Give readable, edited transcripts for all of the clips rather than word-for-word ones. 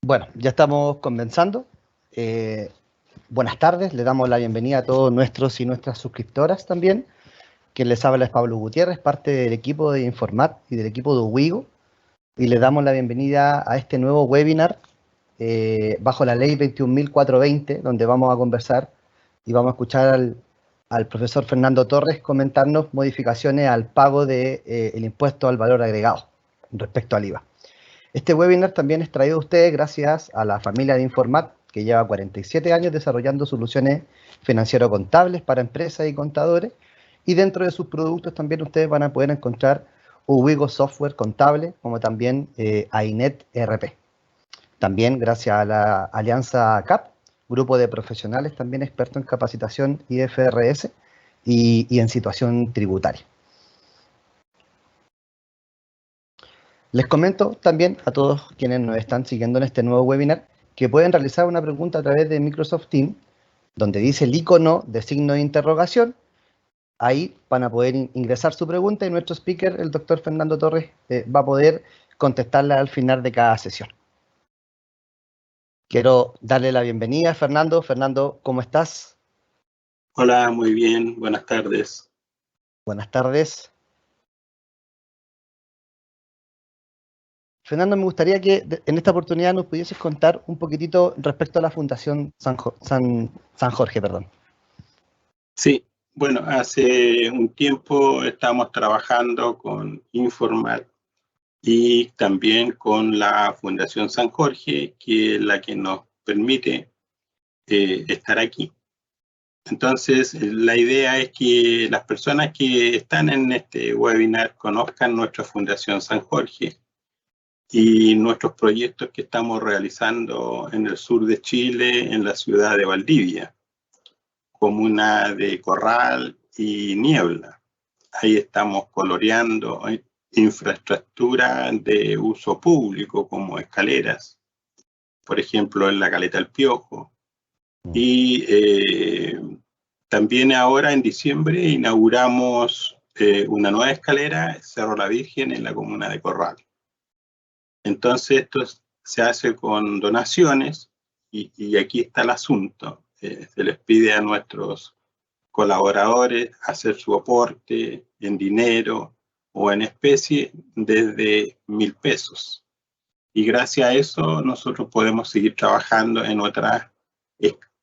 Bueno, ya estamos comenzando. Buenas tardes, le damos la bienvenida a todos nuestros y nuestras suscriptoras también. Quien les habla es Pablo Gutiérrez, parte del equipo de Informat y del equipo de Uwigo. Y les damos la bienvenida a este nuevo webinar bajo la ley 21.420, donde vamos a conversar y vamos a escuchar al profesor Fernando Torres comentarnos modificaciones al pago del impuesto al valor agregado respecto al IVA. Este webinar también es traído a ustedes gracias a la familia de Informat, que lleva 47 años desarrollando soluciones financiero-contables para empresas y contadores, y dentro de sus productos también ustedes van a poder encontrar Uwigo Software Contable, como también AINET ERP. También gracias a la Alianza CAP, grupo de profesionales también expertos en capacitación IFRS y en situación tributaria. Les comento también a todos quienes nos están siguiendo en este nuevo webinar que pueden realizar una pregunta a través de Microsoft Teams, donde dice el icono de signo de interrogación. Ahí van a poder ingresar su pregunta y nuestro speaker, el doctor Fernando Torres, va a poder contestarla al final de cada sesión. Quiero darle la bienvenida a Fernando. Fernando, ¿cómo estás? Hola, muy bien. Buenas tardes. Buenas tardes. Fernando, me gustaría que en esta oportunidad nos pudieses contar un poquitito respecto a la Fundación San Jorge. Sí, bueno, hace un tiempo estamos trabajando con Informat y también con la Fundación San Jorge, que es la que nos permite estar aquí. Entonces, la idea es que las personas que están en este webinar conozcan nuestra Fundación San Jorge y nuestros proyectos que estamos realizando en el sur de Chile, en la ciudad de Valdivia, comuna de Corral y Niebla. Ahí estamos coloreando infraestructura de uso público como escaleras, por ejemplo en la Caleta El Piojo. Y también ahora en diciembre inauguramos una nueva escalera, Cerro La Virgen, en la comuna de Corral. Entonces esto se hace con donaciones y aquí está el asunto. Se les pide a nuestros colaboradores hacer su aporte en dinero o en especie desde 1.000 pesos. Y gracias a eso nosotros podemos seguir trabajando en otras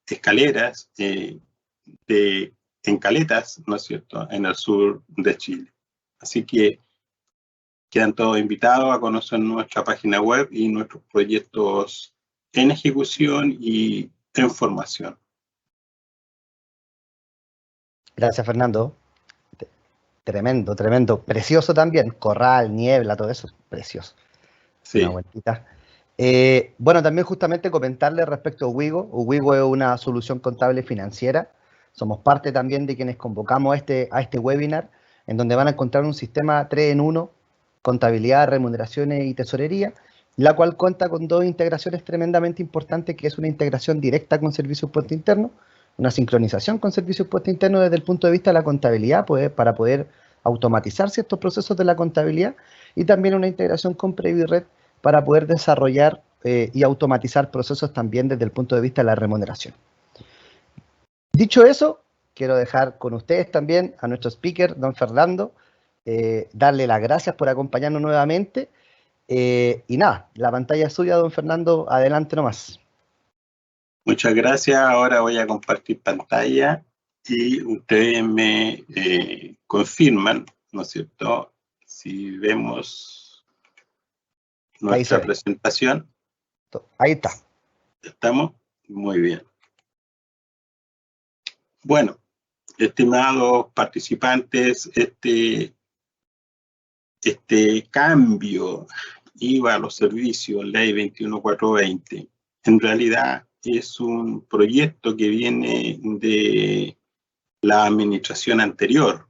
escaleras en caletas, ¿no es cierto?, en el sur de Chile. Así que quedan todos invitados a conocer nuestra página web y nuestros proyectos en ejecución y en formación. Gracias, Fernando. Tremendo, tremendo. Precioso también. Corral, Niebla, todo eso. Precioso. Sí. Una vueltita. Bueno, también justamente comentarle respecto a Uwigo. Uwigo es una solución contable financiera. Somos parte también de quienes convocamos a este webinar, en donde van a encontrar un sistema 3 en 1, contabilidad, remuneraciones y tesorería, la cual cuenta con dos integraciones tremendamente importantes, que es una integración directa con Servicio de Impuesto Interno, una sincronización con Servicio de Impuesto Interno desde el punto de vista de la contabilidad, pues, para poder automatizar ciertos procesos de la contabilidad, y también una integración con Previred para poder desarrollar y automatizar procesos también desde el punto de vista de la remuneración. Dicho eso, quiero dejar con ustedes también a nuestro speaker, don Fernando, darle las gracias por acompañarnos nuevamente. Y nada, la pantalla es suya, don Fernando, adelante nomás. Muchas gracias. Ahora voy a compartir pantalla y ustedes me confirman, ¿no es cierto?, si vemos nuestra presentación. Ahí está. ¿Estamos? Muy bien. Bueno, estimados participantes, este cambio IVA a los servicios, ley 21.420, en realidad es un proyecto que viene de la administración anterior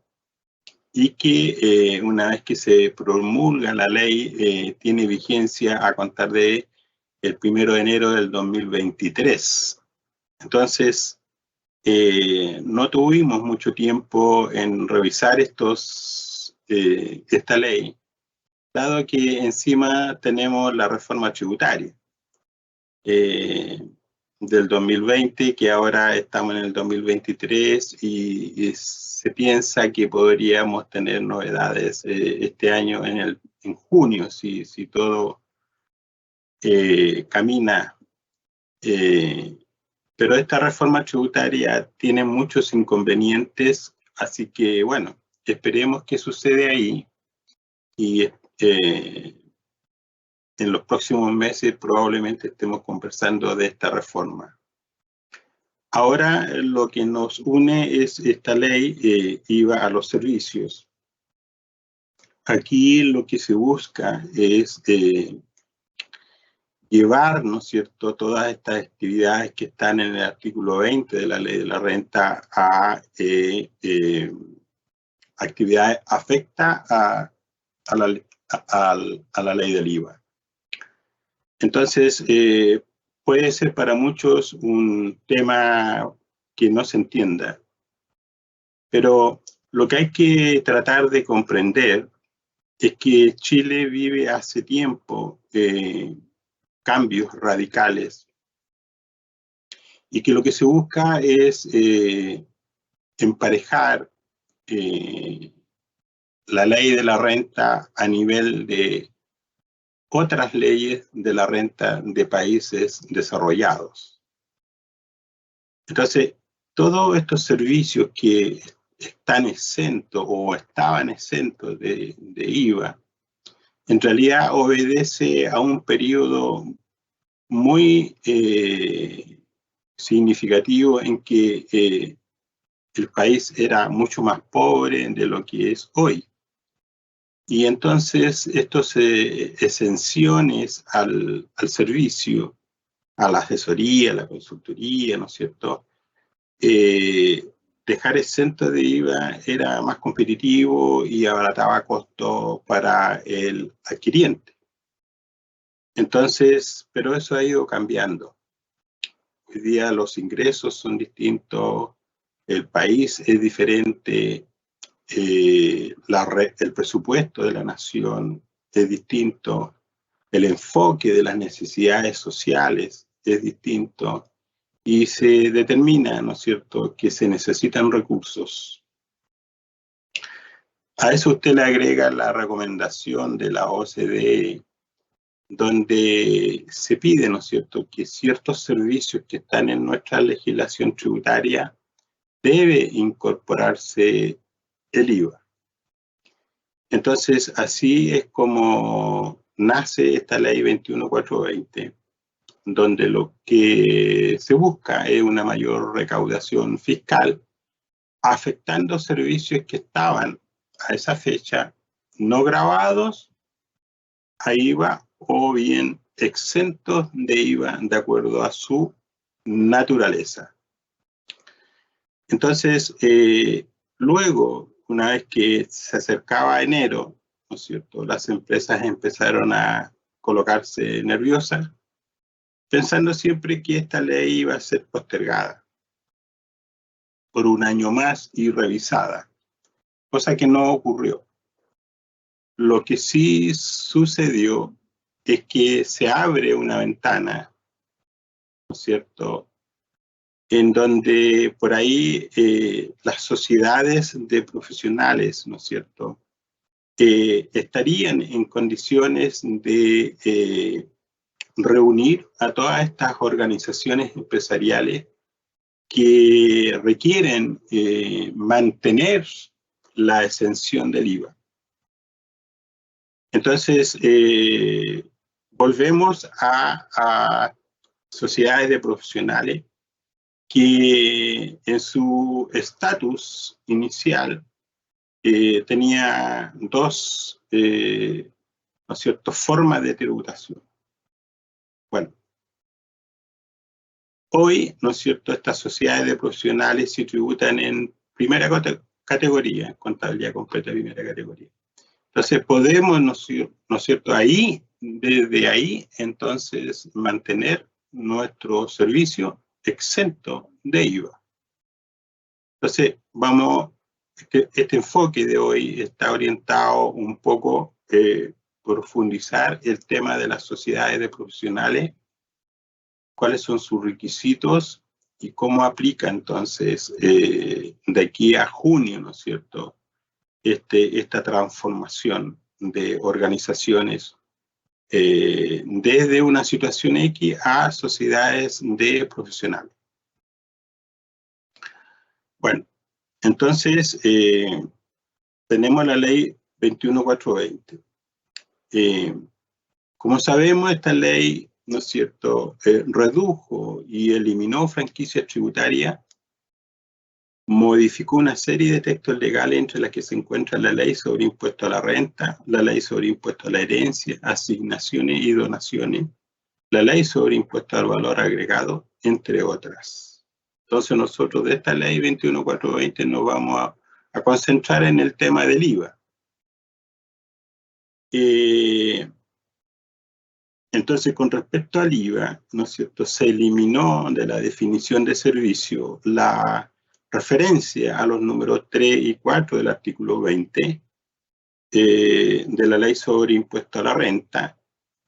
y que una vez que se promulga la ley tiene vigencia a contar de el 1 de enero del 2023. Entonces, no tuvimos mucho tiempo en revisar esta ley, dado que encima tenemos la reforma tributaria. del 2020, que ahora estamos en el 2023 y se piensa que podríamos tener novedades este año en junio, si todo camina. Pero esta reforma tributaria tiene muchos inconvenientes, así que bueno, esperemos que sucede ahí y en los próximos meses probablemente estemos conversando de esta reforma. Ahora lo que nos une es esta ley IVA a los servicios. Aquí lo que se busca es llevar, ¿no es cierto?, todas estas actividades que están en el artículo 20 de la ley de la renta a actividades afecta a la ley del IVA. Entonces, puede ser para muchos un tema que no se entienda, pero lo que hay que tratar de comprender es que Chile vive hace tiempo cambios radicales y que lo que se busca es emparejar la ley de la renta a nivel de otras leyes de la renta de países desarrollados. Entonces, todos estos servicios que están exentos o estaban exentos de IVA, en realidad obedece a un periodo muy significativo en que el país era mucho más pobre de lo que es hoy. Y entonces estas exenciones al servicio, a la asesoría, a la consultoría, ¿no es cierto?, dejar exento de IVA era más competitivo y abarataba costos para el adquiriente. Entonces, pero eso ha ido cambiando. Hoy día los ingresos son distintos, el país es diferente, el presupuesto de la nación es distinto, el enfoque de las necesidades sociales es distinto y se determina, ¿no es cierto?, que se necesitan recursos. A eso usted le agrega la recomendación de la OCDE, donde se pide, ¿no es cierto?, que ciertos servicios que están en nuestra legislación tributaria debe incorporarse el IVA. Entonces, así es como nace esta ley 21420, donde lo que se busca es una mayor recaudación fiscal, afectando servicios que estaban a esa fecha no grabados a IVA o bien exentos de IVA de acuerdo a su naturaleza. Entonces, luego, una vez que se acercaba enero, ¿no es cierto?, las empresas empezaron a colocarse nerviosas, pensando siempre que esta ley iba a ser postergada por un año más y revisada, cosa que no ocurrió. Lo que sí sucedió es que se abre una ventana, ¿no es cierto?, en donde por ahí las sociedades de profesionales, ¿no es cierto?, estarían en condiciones de reunir a todas estas organizaciones empresariales que requieren mantener la exención del IVA. Entonces, volvemos a sociedades de profesionales que en su estatus inicial tenía dos, ¿no es cierto?, formas de tributación. Bueno, hoy, ¿no es cierto?, estas sociedades de profesionales se tributan en primera categoría, contabilidad completa de primera categoría. Entonces podemos, ¿no es cierto?, ahí, desde ahí, entonces mantener nuestro servicio exento de IVA. Entonces, este enfoque de hoy está orientado un poco a profundizar el tema de las sociedades de profesionales cuáles son sus requisitos y cómo aplica entonces de aquí a junio, ¿no es cierto?, esta transformación de organizaciones desde una situación X a sociedades de profesionales. Bueno, entonces tenemos la ley 21420. Como sabemos, esta ley, ¿no es cierto?, redujo y eliminó franquicias tributarias, modificó una serie de textos legales entre las que se encuentra la ley sobre impuesto a la renta, la ley sobre impuesto a la herencia, asignaciones y donaciones, la ley sobre impuesto al valor agregado, entre otras. Entonces nosotros de esta ley 21420 nos vamos a concentrar en el tema del IVA. Entonces, con respecto al IVA, ¿no es cierto?, se eliminó de la definición de servicio la referencia a los números 3 y 4 del artículo 20 de la ley sobre impuesto a la renta,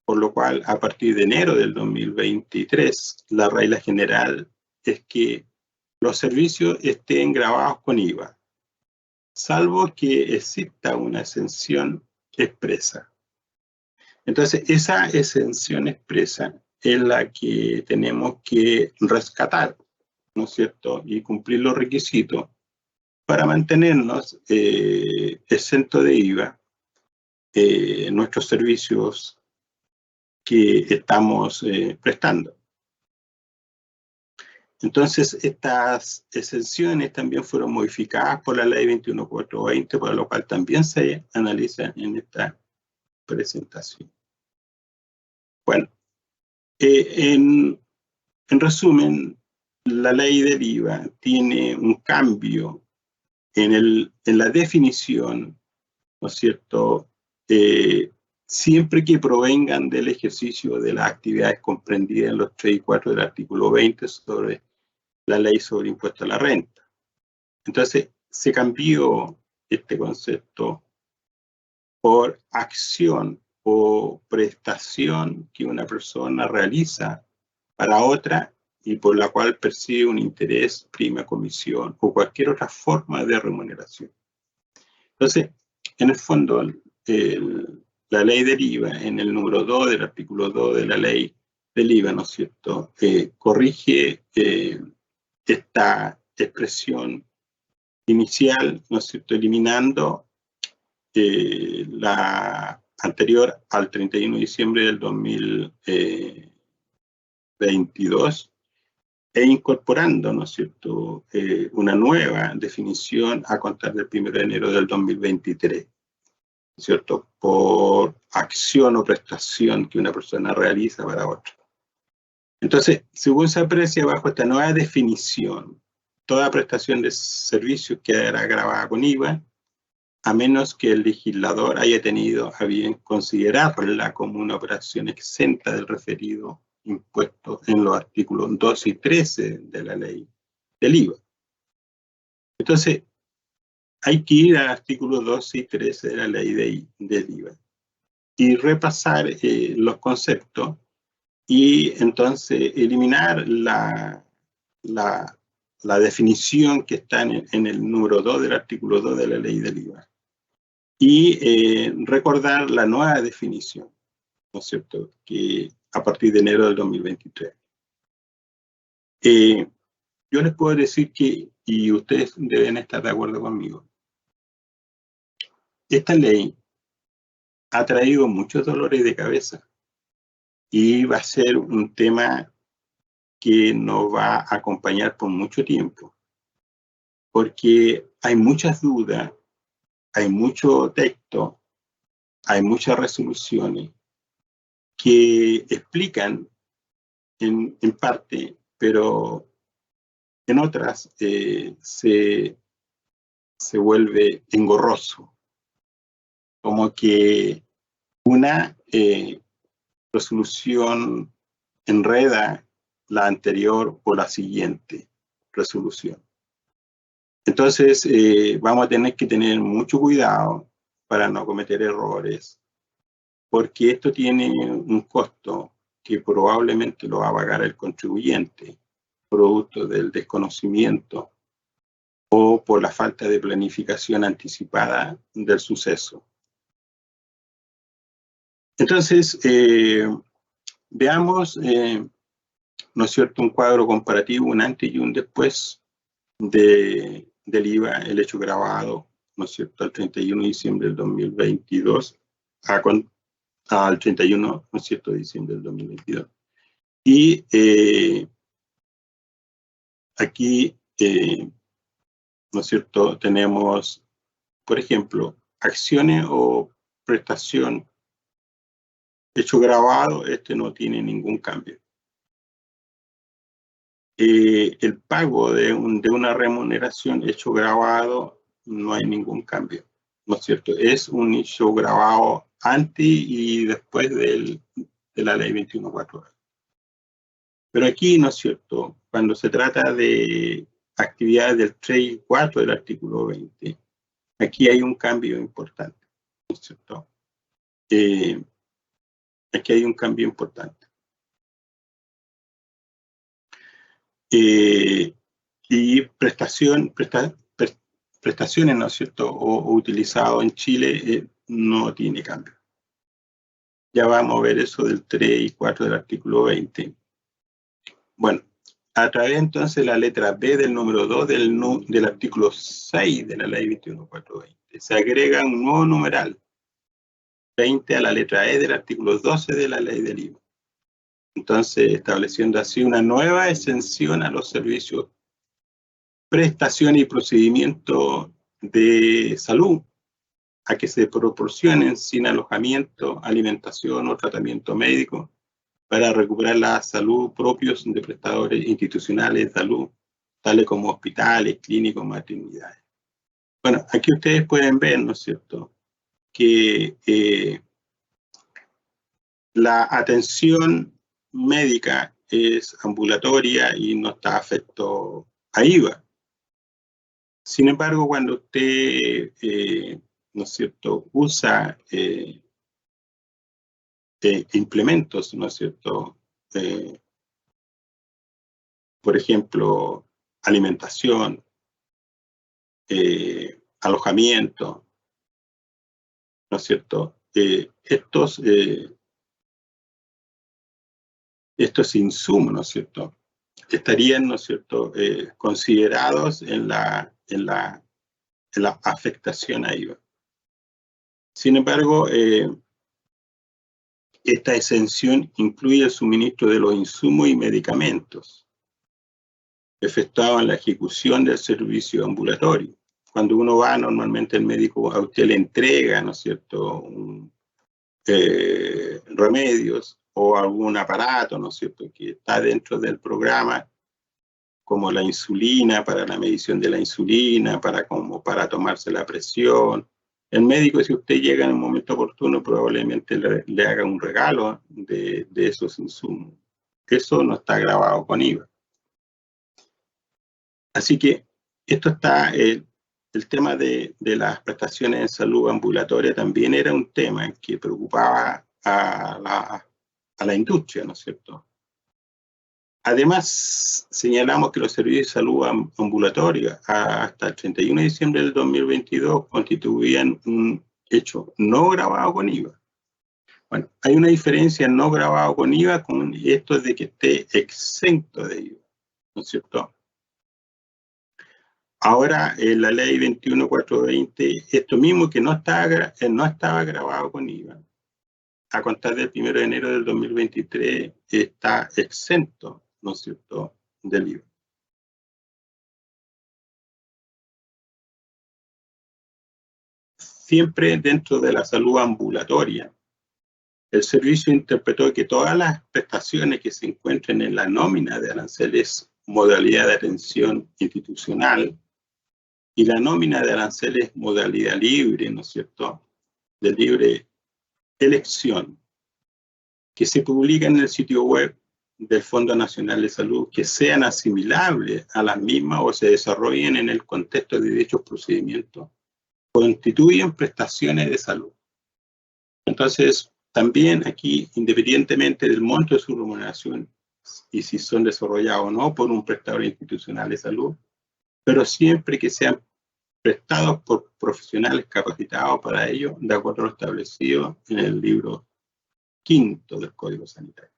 por lo cual, a partir de enero del 2023, la regla general es que los servicios estén gravados con IVA, salvo que exista una exención expresa. Entonces, esa exención expresa es la que tenemos que rescatar, ¿no es cierto?, y cumplir los requisitos para mantenernos exentos de IVA nuestros servicios que estamos prestando. Entonces, estas exenciones también fueron modificadas por la ley 21420, por lo cual también se analiza en esta presentación. Bueno, en resumen, la ley del IVA tiene un cambio en la definición, ¿no es cierto?, siempre que provengan del ejercicio de las actividades comprendidas en los 3 y 4 del artículo 20 sobre la ley sobre impuesto a la renta. Entonces, se cambió este concepto por acción o prestación que una persona realiza para otra y por la cual percibe un interés, prima, comisión o cualquier otra forma de remuneración. Entonces, en el fondo, la ley del IVA, en el número 2 del artículo 2 de la ley del IVA, ¿no es cierto?, corrige esta expresión inicial, ¿no es cierto?, eliminando la anterior al 31 de diciembre del 2022 e incorporando, ¿no es cierto?, una nueva definición a contar del 1 de enero del 2023, ¿no es cierto?, por acción o prestación que una persona realiza para otra. Entonces, según se aprecia bajo esta nueva definición, toda prestación de servicios quedará gravada con IVA, a menos que el legislador haya tenido a bien considerarla como una operación exenta del referido impuesto en los artículos 12 y 13 de la ley del IVA. Entonces, hay que ir al artículo 12 y 13 de la ley del IVA y repasar los conceptos y entonces eliminar la definición que está en el número 2 del artículo 2 de la ley del IVA y recordar la nueva definición, ¿no es cierto?, que a partir de enero del 2023. Yo les puedo decir que, y ustedes deben estar de acuerdo conmigo, esta ley ha traído muchos dolores de cabeza y va a ser un tema que nos va a acompañar por mucho tiempo, porque hay muchas dudas, hay mucho texto, hay muchas resoluciones que explican en parte, pero en otras se vuelve engorroso, como que una resolución enreda la anterior o la siguiente resolución. Entonces, vamos a tener que tener mucho cuidado para no cometer errores, porque esto tiene un costo que probablemente lo va a pagar el contribuyente, producto del desconocimiento o por la falta de planificación anticipada del suceso. Entonces, veamos, ¿no es cierto?, un cuadro comparativo, un antes y un después del IVA, el hecho grabado, ¿no es cierto?, al 31 de diciembre del 2022 al 31, ¿no es cierto?, de diciembre del 2022. Y aquí, ¿no es cierto?, tenemos, por ejemplo, acciones o prestación hecho grabado, este no tiene ningún cambio. El pago de una remuneración hecho grabado, no hay ningún cambio, ¿no es cierto? Es un hecho grabado antes y después de la ley 21.4. Pero aquí, ¿no es cierto?, cuando se trata de actividades del 3 y 4 del artículo 20, aquí hay un cambio importante, ¿no es cierto? Aquí hay un cambio importante. Y prestaciones, ¿no es cierto?, o utilizado en Chile, no tiene cambio. Ya vamos a ver eso del 3 y 4 del artículo 20. Bueno, a través entonces de la letra B del número 2 del artículo 6 de la ley 21.420, se agrega un nuevo numeral, 20 a la letra E del artículo 12 de la ley del IVA. Entonces, estableciendo así una nueva exención a los servicios, prestaciones y procedimientos de salud a que se proporcionen sin alojamiento, alimentación o tratamiento médico para recuperar la salud propios de prestadores institucionales de salud, tales como hospitales, clínicos, maternidades. Bueno, aquí ustedes pueden ver, ¿no es cierto?, que la atención médica es ambulatoria y no está afecto a IVA. Sin embargo, cuando usted, ¿no es cierto?, usa implementos, ¿no es cierto?, por ejemplo, alimentación, alojamiento, ¿no es cierto?, estos insumos, ¿no es cierto?, estarían, ¿no es cierto?, considerados en la afectación a IVA. Sin embargo, esta exención incluye el suministro de los insumos y medicamentos efectuados en la ejecución del servicio ambulatorio. Cuando uno va, normalmente el médico a usted le entrega, ¿no es cierto?, remedios o algún aparato, ¿no es cierto?, que está dentro del programa, como la insulina, para la medición de la insulina, para tomarse la presión. El médico, si usted llega en un momento oportuno, probablemente le haga un regalo de esos insumos. Eso no está grabado con IVA. Así que esto está, el tema de las prestaciones en salud ambulatoria también era un tema que preocupaba a la industria, ¿no es cierto? Además, señalamos que los servicios de salud ambulatoria hasta el 31 de diciembre del 2022 constituían un hecho no grabado con IVA. Bueno, hay una diferencia no grabado con IVA con esto de que esté exento de IVA, ¿no es cierto? Ahora, en la ley 21.420, esto mismo que no estaba grabado con IVA, a contar del 1 de enero del 2023, está exento, ¿no es cierto?, del IVA. Siempre dentro de la salud ambulatoria, el servicio interpretó que todas las prestaciones que se encuentren en la nómina de aranceles modalidad de atención institucional y la nómina de aranceles modalidad libre, ¿no es cierto?, de libre elección, que se publican en el sitio web del Fondo Nacional de Salud, que sean asimilables a las mismas o se desarrollen en el contexto de dichos procedimientos, constituyen prestaciones de salud. Entonces, También aquí, independientemente del monto de su remuneración y si son desarrollados o no por un prestador institucional de salud, pero siempre que sean prestados por profesionales capacitados para ello, de acuerdo a lo establecido en el libro 5º del Código Sanitario.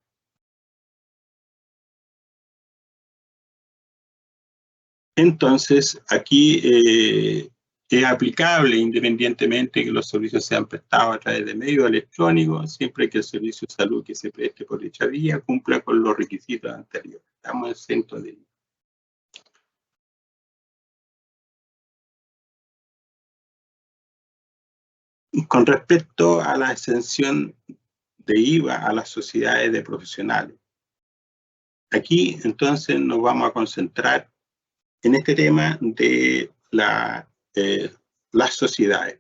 Entonces, aquí es aplicable independientemente que los servicios sean prestados a través de medios electrónicos, siempre que el servicio de salud que se preste por dicha vía cumpla con los requisitos anteriores. Estamos exentos de ello. Con respecto a la exención de IVA a las sociedades de profesionales, aquí entonces nos vamos a concentrar en este tema de las sociedades.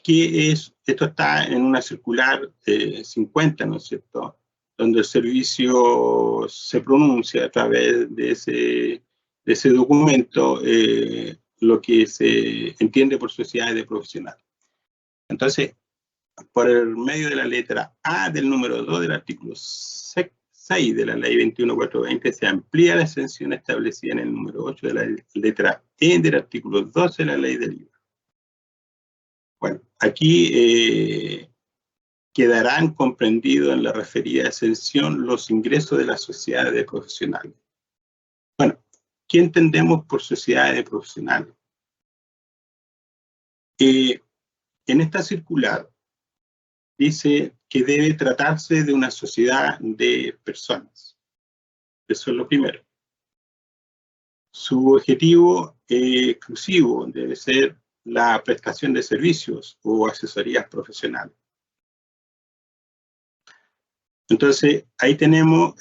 Esto está en una circular 50, ¿no es cierto?, donde el servicio se pronuncia a través de ese documento lo que se entiende por sociedades de profesionales. Entonces, por el medio de la letra A del número 2 del artículo 6 de la ley 21.420 se amplía la exención establecida en el número 8 de la letra E del artículo 12 de la ley del IVA. Bueno, aquí quedarán comprendidos en la referida exención los ingresos de las sociedades de profesionales. Bueno, ¿qué entendemos por sociedades de profesionales? En esta circular dice que debe tratarse de una sociedad de personas. Eso es lo primero. Su objetivo exclusivo debe ser la prestación de servicios o asesorías profesionales. Entonces, ahí tenemos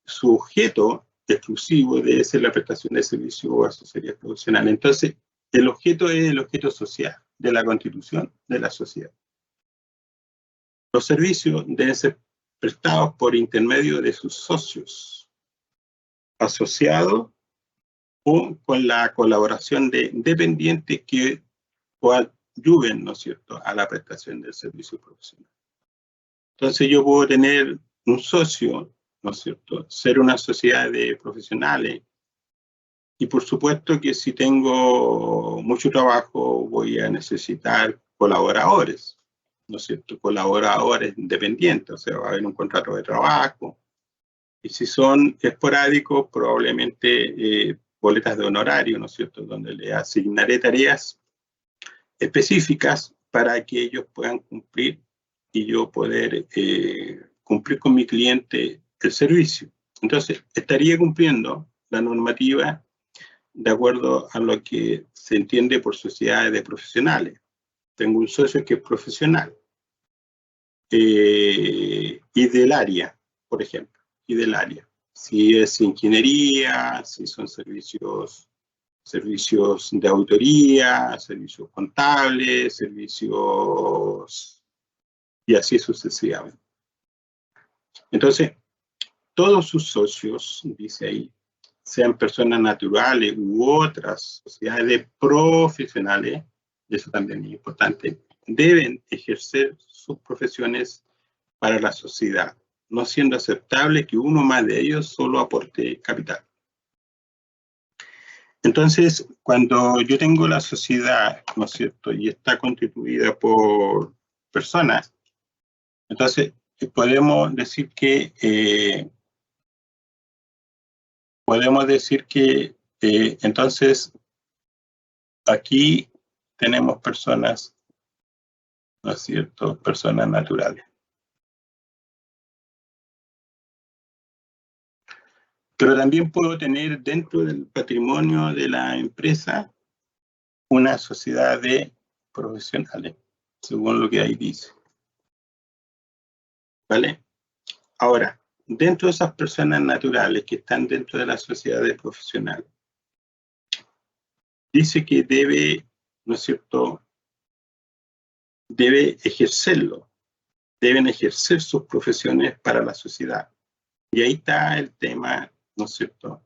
su objeto exclusivo debe ser la prestación de servicios o asesorías profesionales. Entonces, el objeto es el objeto social de la constitución de la sociedad. Los servicios deben ser prestados por intermedio de sus socios, asociados o con la colaboración de dependientes que coadyuven, ¿no es cierto?, a la prestación del servicio profesional. Entonces yo puedo tener un socio, ¿no es cierto?, ser una sociedad de profesionales, y por supuesto que si tengo mucho trabajo voy a necesitar colaboradores, ¿no es cierto?, colaboradores independientes, o sea, va a haber un contrato de trabajo, y si son esporádicos, probablemente boletas de honorario, ¿no es cierto?, donde le asignaré tareas específicas para que ellos puedan cumplir y yo poder cumplir con mi cliente el servicio. Entonces, estaría cumpliendo la normativa de acuerdo a lo que se entiende por sociedades de profesionales. Tengo un socio que es profesional y del área, por ejemplo, y del área. Si es ingeniería, si son servicios de auditoría, servicios contables, servicios y así sucesivamente. Entonces, todos sus socios, dice ahí, sean personas naturales u otras sociedades de profesionales, y eso también es importante, deben ejercer sus profesiones para la sociedad, no siendo aceptable que uno más de ellos solo aporte capital. Entonces, cuando yo tengo la sociedad, ¿no es cierto?, y está constituida por personas, entonces podemos decir que entonces aquí tenemos personas, ¿no es cierto?, personas naturales. Pero también puedo tener dentro del patrimonio de la empresa una sociedad de profesionales, según lo que ahí dice. ¿Vale? Ahora, dentro de esas personas naturales que están dentro de la sociedad de profesionales, dice que debe, ¿no es cierto?, debe ejercerlo, deben ejercer sus profesiones para la sociedad. Y ahí está el tema, ¿no es cierto?,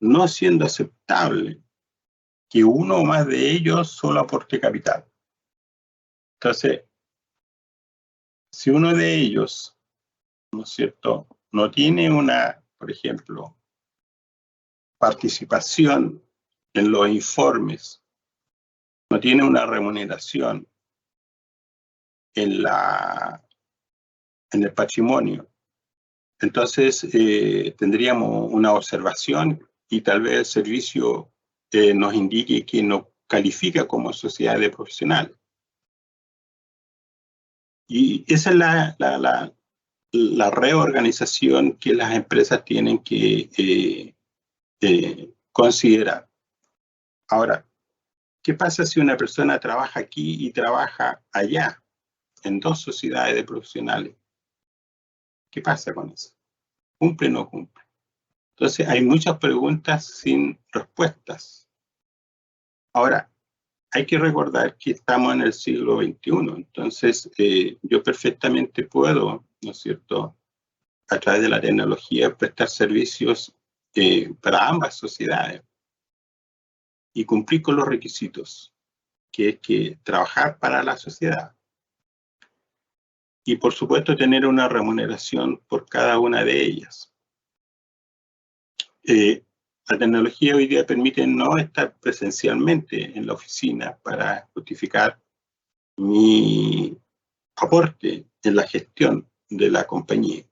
no siendo aceptable que uno o más de ellos solo aporte capital. Entonces, si uno de ellos, ¿no es cierto?, no tiene una, por ejemplo, participación en los informes, no tiene una remuneración en el patrimonio, entonces tendríamos una observación y tal vez el servicio nos indique que no califica como sociedad de profesionales. Y esa es la reorganización que las empresas tienen que considerar. Ahora, ¿qué pasa si una persona trabaja aquí y trabaja allá, en dos sociedades de profesionales? ¿Qué pasa con eso? ¿Cumple o no cumple? Entonces, hay muchas preguntas sin respuestas. Ahora, hay que recordar que estamos en el siglo XXI, entonces yo perfectamente puedo, ¿no es cierto?, a través de la tecnología prestar servicios para ambas sociedades y cumplir con los requisitos, que es que trabajar para la sociedad y por supuesto tener una remuneración por cada una de ellas. La tecnología hoy día permite no estar presencialmente en la oficina para justificar mi aporte en la gestión de la compañía.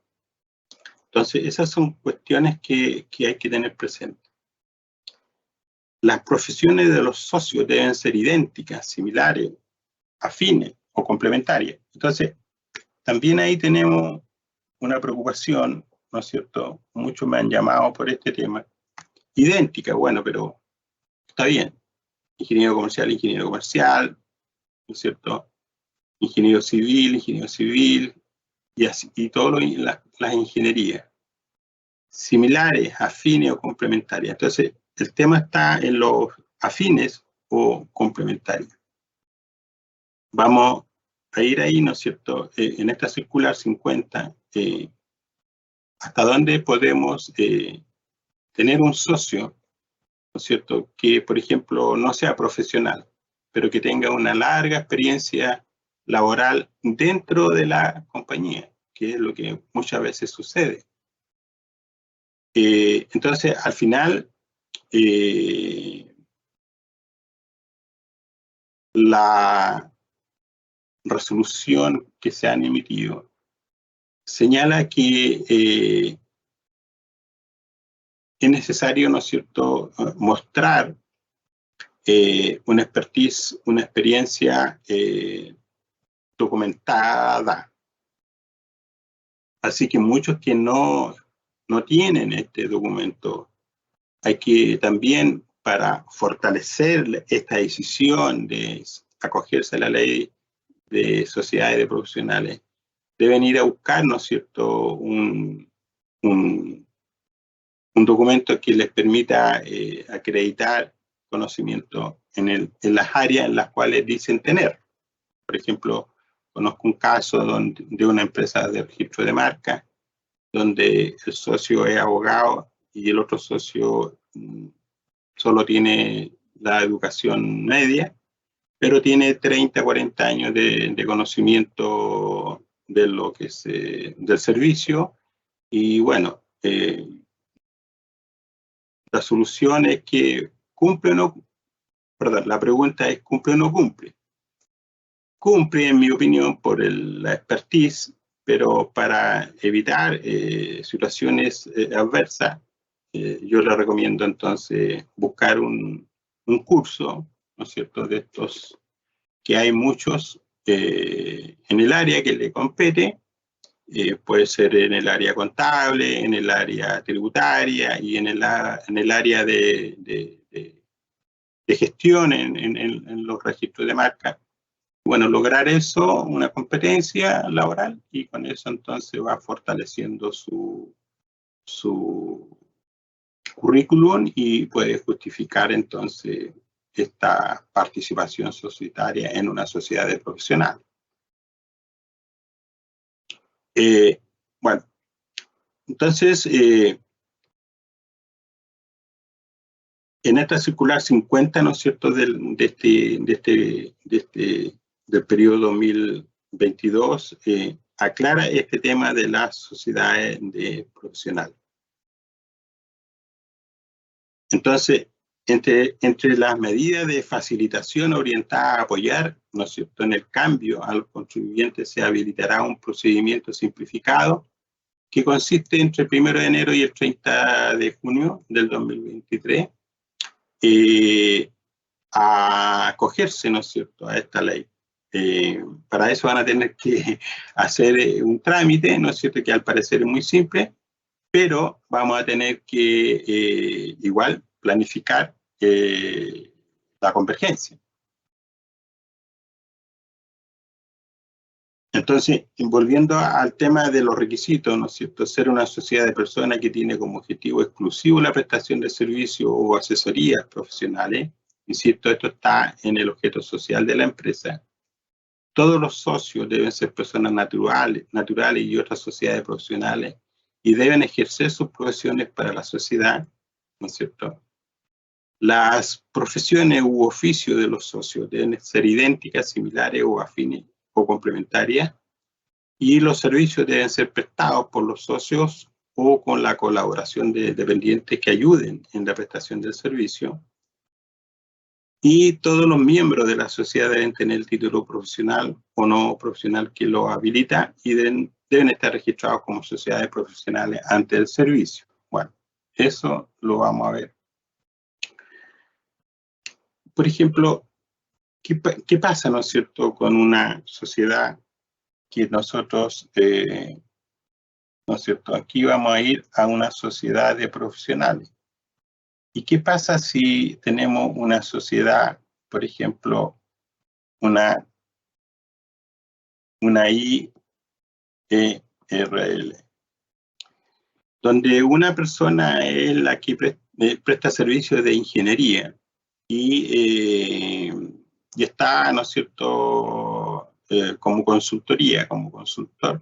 Entonces, esas son cuestiones que hay que tener presentes. Las profesiones de los socios deben ser idénticas, similares, afines o complementarias. Entonces, también ahí tenemos una preocupación, ¿no es cierto? Muchos me han llamado por este tema. Idéntica, bueno, pero está bien. Ingeniero comercial, ¿no es cierto? Ingeniero civil, y así, y todas las ingenierías. Similares, afines o complementarias. Entonces, el tema está en los afines o complementarios. Vamos a ir ahí, ¿no es cierto?, en esta circular 50, hasta dónde podemos tener un socio, ¿no es cierto?, que, por ejemplo, no sea profesional, pero que tenga una larga experiencia laboral dentro de la compañía, que es lo que muchas veces sucede. Entonces, al final, la resolución que se han emitido señala que es necesario, ¿no es cierto?, mostrar una expertise, una experiencia documentada. Así que muchos que no tienen este documento, hay que también, para fortalecer esta decisión de acogerse a la ley de sociedades de profesionales, deben ir a buscar, ¿no es cierto?, un documento que les permita acreditar conocimiento en las áreas en las cuales dicen tener. Por ejemplo, conozco un caso de una empresa de registro de marca, donde el socio es abogado y el otro socio solo tiene la educación media, pero tiene 30, 40 años de conocimiento de lo que es del servicio. Y bueno, la solución es que cumple o no, perdón, la pregunta es ¿cumple o no cumple? Cumple, en mi opinión, por la expertise, pero para evitar situaciones adversas, yo le recomiendo entonces buscar un curso, ¿no es cierto?, de estos que hay muchos en el área que le compete. Puede ser en el área contable, en el área tributaria y en el área de gestión en los registros de marca. Bueno, lograr eso, una competencia laboral, y con eso entonces va fortaleciendo su currículum y puede justificar entonces esta participación societaria en una sociedad de profesionales. Bueno, entonces, en esta circular 50, ¿no es cierto?, del periodo 2022, aclara este tema de las sociedades profesionales. Entonces, entre las medidas de facilitación orientadas a apoyar, ¿no es cierto?, en el cambio a los contribuyentes, se habilitará un procedimiento simplificado que consiste entre el 1 de enero y el 30 de junio del 2023 a acogerse, ¿no es cierto?, a esta ley. Para eso van a tener que hacer un trámite, ¿no es cierto?, que al parecer es muy simple, pero vamos a tener que igual planificar la convergencia. Entonces, volviendo al tema de los requisitos, ¿no es cierto?, ser una sociedad de personas que tiene como objetivo exclusivo la prestación de servicios o asesorías profesionales, insisto, esto está en el objeto social de la empresa. Todos los socios deben ser personas naturales y otras sociedades profesionales y deben ejercer sus profesiones para la sociedad, ¿no es cierto? Las profesiones u oficios de los socios deben ser idénticas, similares o afines o complementarias, y los servicios deben ser prestados por los socios o con la colaboración de dependientes que ayuden en la prestación del servicio. Y todos los miembros de la sociedad deben tener el título profesional o no profesional que lo habilita y deben estar registrados como sociedades profesionales ante el servicio. Bueno, eso lo vamos a ver. Por ejemplo, ¿qué pasa, no es cierto?, con una sociedad que nosotros, ¿no es cierto?, aquí vamos a ir a una sociedad de profesionales. ¿Y qué pasa si tenemos una sociedad, por ejemplo, una IRL, donde una persona es la que presta servicios de ingeniería y está, ¿no es cierto?, como consultoría, como consultor,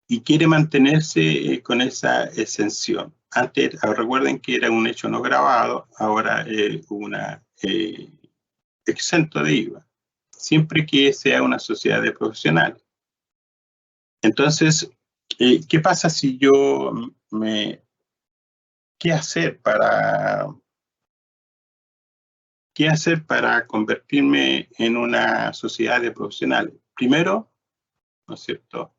y quiere mantenerse con esa exención. Antes, recuerden que era un hecho no grabado, ahora una exento de IVA, siempre que sea una sociedad de profesionales. Entonces, ¿qué pasa si yo ¿qué hacer para convertirme en una sociedad de profesionales? Primero, ¿no es cierto?,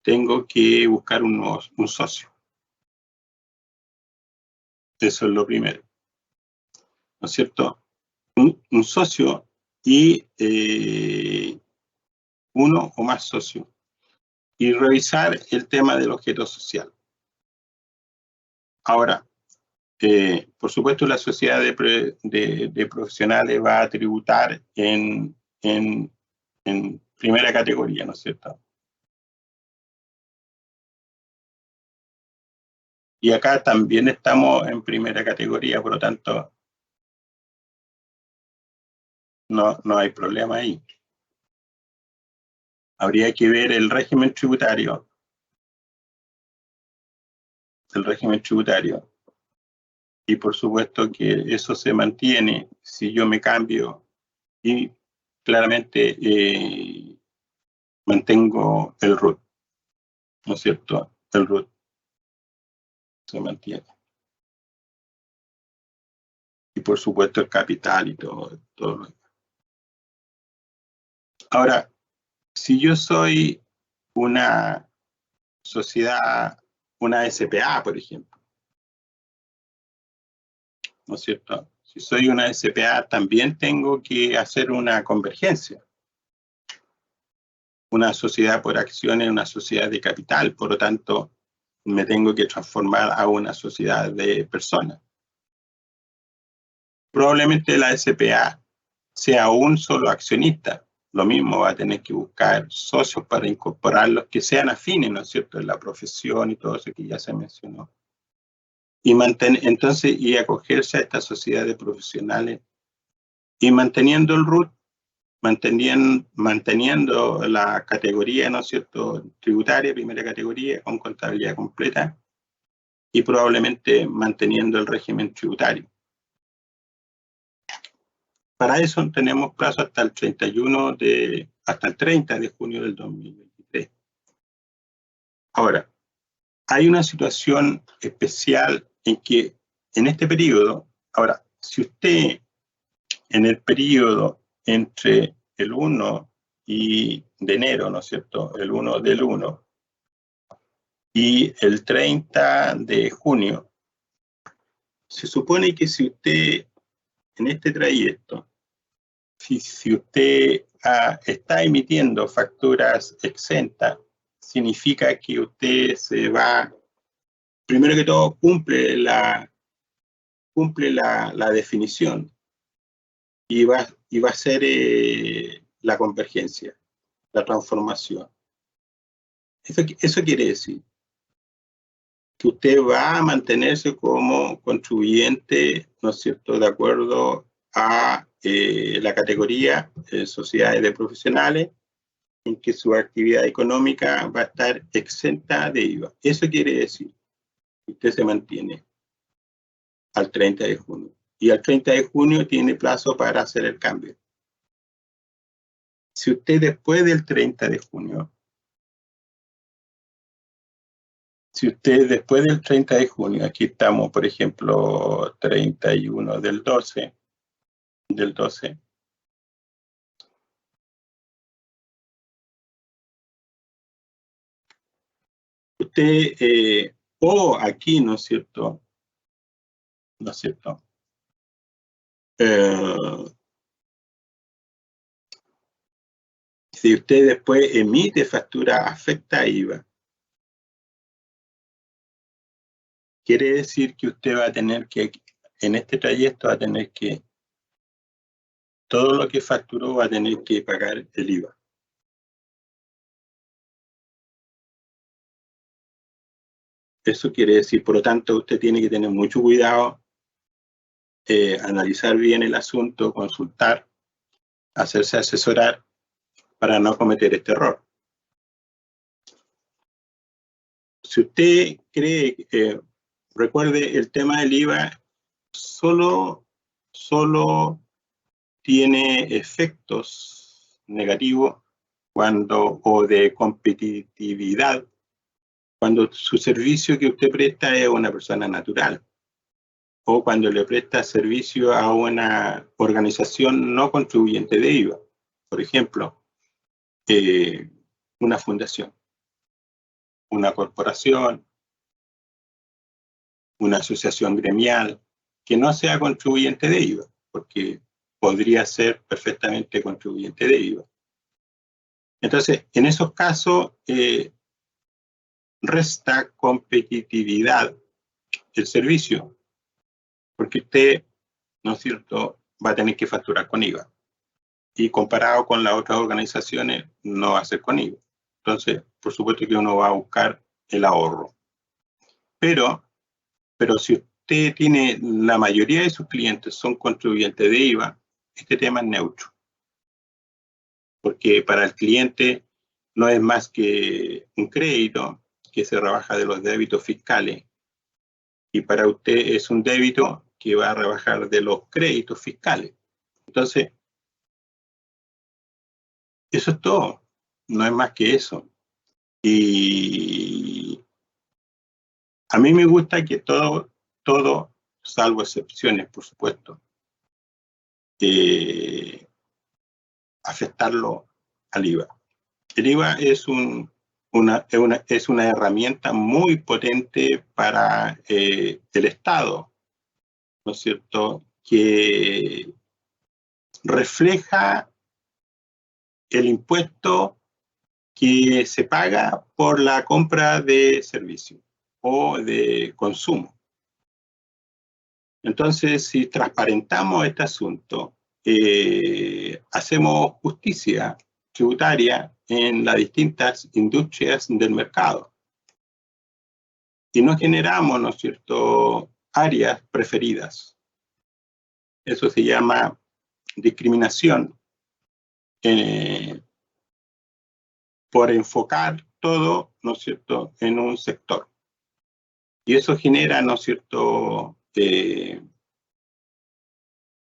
tengo que buscar un socio. Eso es lo primero, ¿no es cierto? Un socio y uno o más socios. Y revisar el tema del objeto social. Ahora, por supuesto, la sociedad de profesionales va a tributar en primera categoría, ¿no es cierto? Y acá también estamos en primera categoría, por lo tanto, no hay problema ahí. Habría que ver el régimen tributario. Y por supuesto que eso se mantiene si yo me cambio y claramente mantengo el RUT, ¿no es cierto? El RUT se mantiene. Y por supuesto el capital y todo lo demás. Ahora, si yo soy una sociedad, una SPA, por ejemplo, ¿no es cierto? Si soy una SPA, también tengo que hacer una convergencia. Una sociedad por acciones, una sociedad de capital, por lo tanto, me tengo que transformar a una sociedad de personas. Probablemente la SPA sea un solo accionista. Lo mismo va a tener que buscar socios para incorporar los que sean afines, ¿no es cierto?, en la profesión y todo eso que ya se mencionó. Y acogerse a esta sociedad de profesionales y manteniendo el RUT, manteniendo la categoría, ¿no es cierto?, tributaria, primera categoría, con contabilidad completa, y probablemente manteniendo el régimen tributario. Para eso tenemos plazo hasta el 30 de junio del 2023. Ahora, hay una situación especial en que en este periodo, ahora, si usted en el periodo entre el 1 de enero, ¿no es cierto?, el 1 del 1 y el 30 de junio, se supone que si usted en este trayecto, si usted está emitiendo facturas exentas, significa que usted se va, primero que todo, cumple la definición y va a ser la convergencia, la transformación. Eso quiere decir que usted va a mantenerse como contribuyente, ¿no es cierto?, de acuerdo a la categoría sociedades de profesionales, en que su actividad económica va a estar exenta de IVA. Eso quiere decir que usted se mantiene al 30 de junio. Y al 30 de junio tiene plazo para hacer el cambio. Si usted después del 30 de junio, aquí estamos, por ejemplo, 31 del 12, usted, o aquí, ¿no es cierto? ¿No es cierto? Si usted después emite factura afecta a IVA, quiere decir que usted va a tener que, en este trayecto va a tener que, todo lo que facturó va a tener que pagar el IVA. Eso quiere decir, por lo tanto, usted tiene que tener mucho cuidado, analizar bien el asunto, consultar, hacerse asesorar para no cometer este error. Si usted cree, recuerde, el tema del IVA solo tiene efectos negativos o de competitividad cuando su servicio que usted presta es a una persona natural o cuando le presta servicio a una organización no contribuyente de IVA. Por ejemplo, una fundación, una corporación, una asociación gremial que no sea contribuyente de IVA, porque podría ser perfectamente contribuyente de IVA. Entonces, en esos casos, resta competitividad el servicio, porque usted, ¿no es cierto?, va a tener que facturar con IVA. Y comparado con las otras organizaciones, no va a ser con IVA. Entonces, por supuesto que uno va a buscar el ahorro. Pero si usted tiene, la mayoría de sus clientes son contribuyentes de IVA, este tema es neutro. Porque para el cliente no es más que un crédito que se rebaja de los débitos fiscales. Y para usted es un débito que va a rebajar de los créditos fiscales. Entonces, eso es todo. No es más que eso. Y a mí me gusta que todo, salvo excepciones, por supuesto, afectarlo al IVA. El IVA es una herramienta muy potente para el Estado, ¿no es cierto?, que refleja el impuesto que se paga por la compra de servicios o de consumo. Entonces, si transparentamos este asunto, hacemos justicia tributaria en las distintas industrias del mercado y no generamos, ¿no es cierto?, áreas preferidas. Eso se llama discriminación por enfocar todo, ¿no es cierto?, en un sector. Y eso genera, ¿no es cierto?,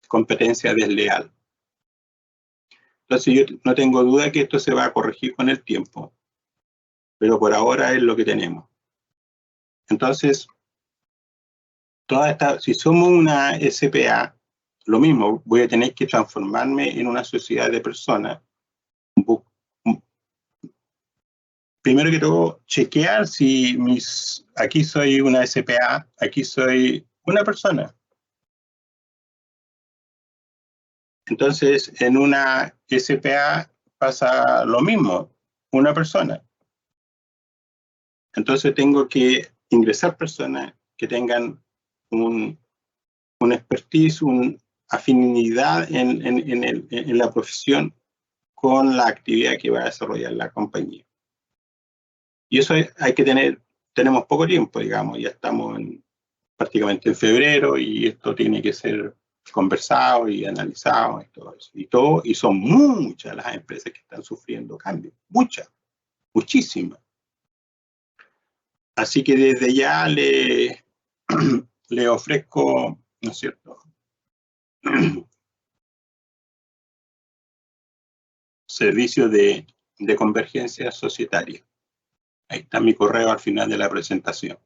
competencia desleal. Entonces yo no tengo duda que esto se va a corregir con el tiempo. pero por ahora es lo que tenemos. Entonces, si somos una SPA, lo mismo, voy a tener que transformarme en una sociedad de personas. Primero que todo, chequear si aquí soy una SPA, aquí soy una persona. Entonces, en una SPA pasa lo mismo, una persona. Entonces tengo que ingresar personas que tengan un expertise, una afinidad en la profesión con la actividad que va a desarrollar la compañía. Y eso hay que tenemos poco tiempo, digamos, ya estamos prácticamente en febrero y esto tiene que ser conversado y analizado y todo eso. Y son muchas las empresas que están sufriendo cambios, muchísimas. Así que desde ya le ofrezco, ¿no es cierto?, servicios de convergencia societaria. Ahí está mi correo al final de la presentación.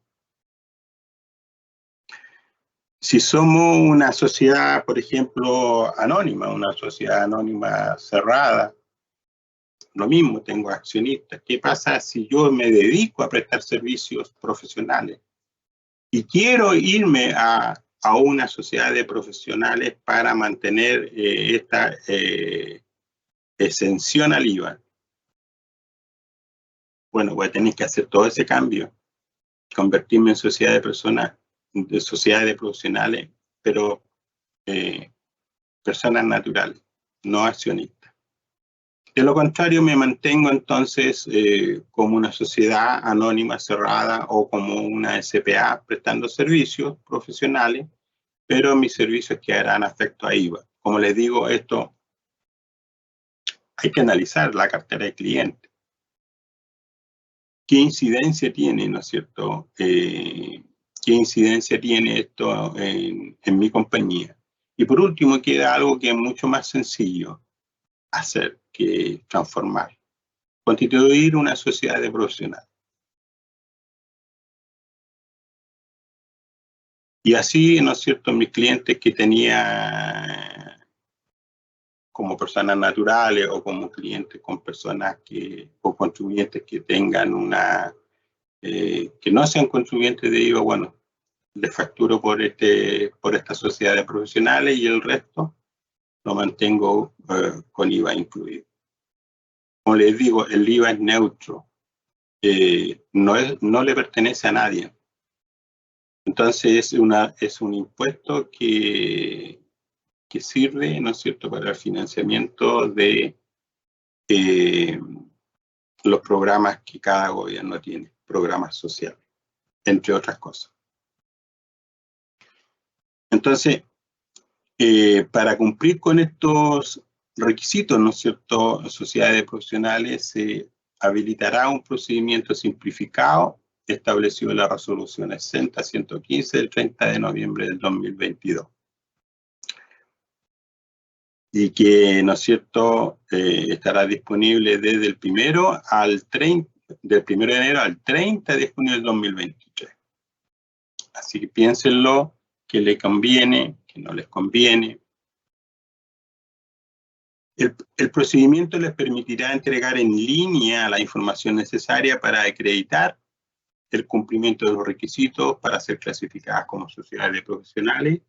Si somos una sociedad, por ejemplo, anónima, una sociedad anónima cerrada, lo mismo, tengo accionistas. ¿Qué pasa si yo me dedico a prestar servicios profesionales y quiero irme a una sociedad de profesionales para mantener esta exención al IVA? Bueno, voy a tener que hacer todo ese cambio, convertirme en sociedad de personas, de sociedades de profesionales, pero personas naturales, no accionistas. De lo contrario, me mantengo entonces como una sociedad anónima cerrada o como una SPA prestando servicios profesionales, pero mis servicios quedarán afectos a IVA. Como les digo, esto hay que analizar la cartera de clientes. ¿Qué incidencia tiene, no es cierto? ¿Qué incidencia tiene esto en mi compañía? Y por último, queda algo que es mucho más sencillo hacer que transformar. Constituir una sociedad de profesionales. Y así, ¿no es cierto?, mis clientes que tenía como personas naturales o como clientes con personas o contribuyentes que tengan que no sean contribuyentes de IVA, bueno, les facturo por esta sociedad de profesionales y el resto lo mantengo con IVA incluido. Como les digo, el IVA es neutro, no le pertenece a nadie. Entonces es un impuesto que sirve, ¿no es cierto?, para el financiamiento de los programas que cada gobierno tiene, programas sociales, entre otras cosas. Entonces, para cumplir con estos requisitos, ¿no es cierto?, sociedades profesionales, se habilitará un procedimiento simplificado establecido en la resolución 60-115 del 30 de noviembre del 2022. Y que, ¿no es cierto?, estará disponible desde el 1 de enero al 30 de junio del 2023. Así que piénsenlo, que les conviene, que no les conviene. El procedimiento les permitirá entregar en línea la información necesaria para acreditar el cumplimiento de los requisitos para ser clasificadas como sociedades de profesionales.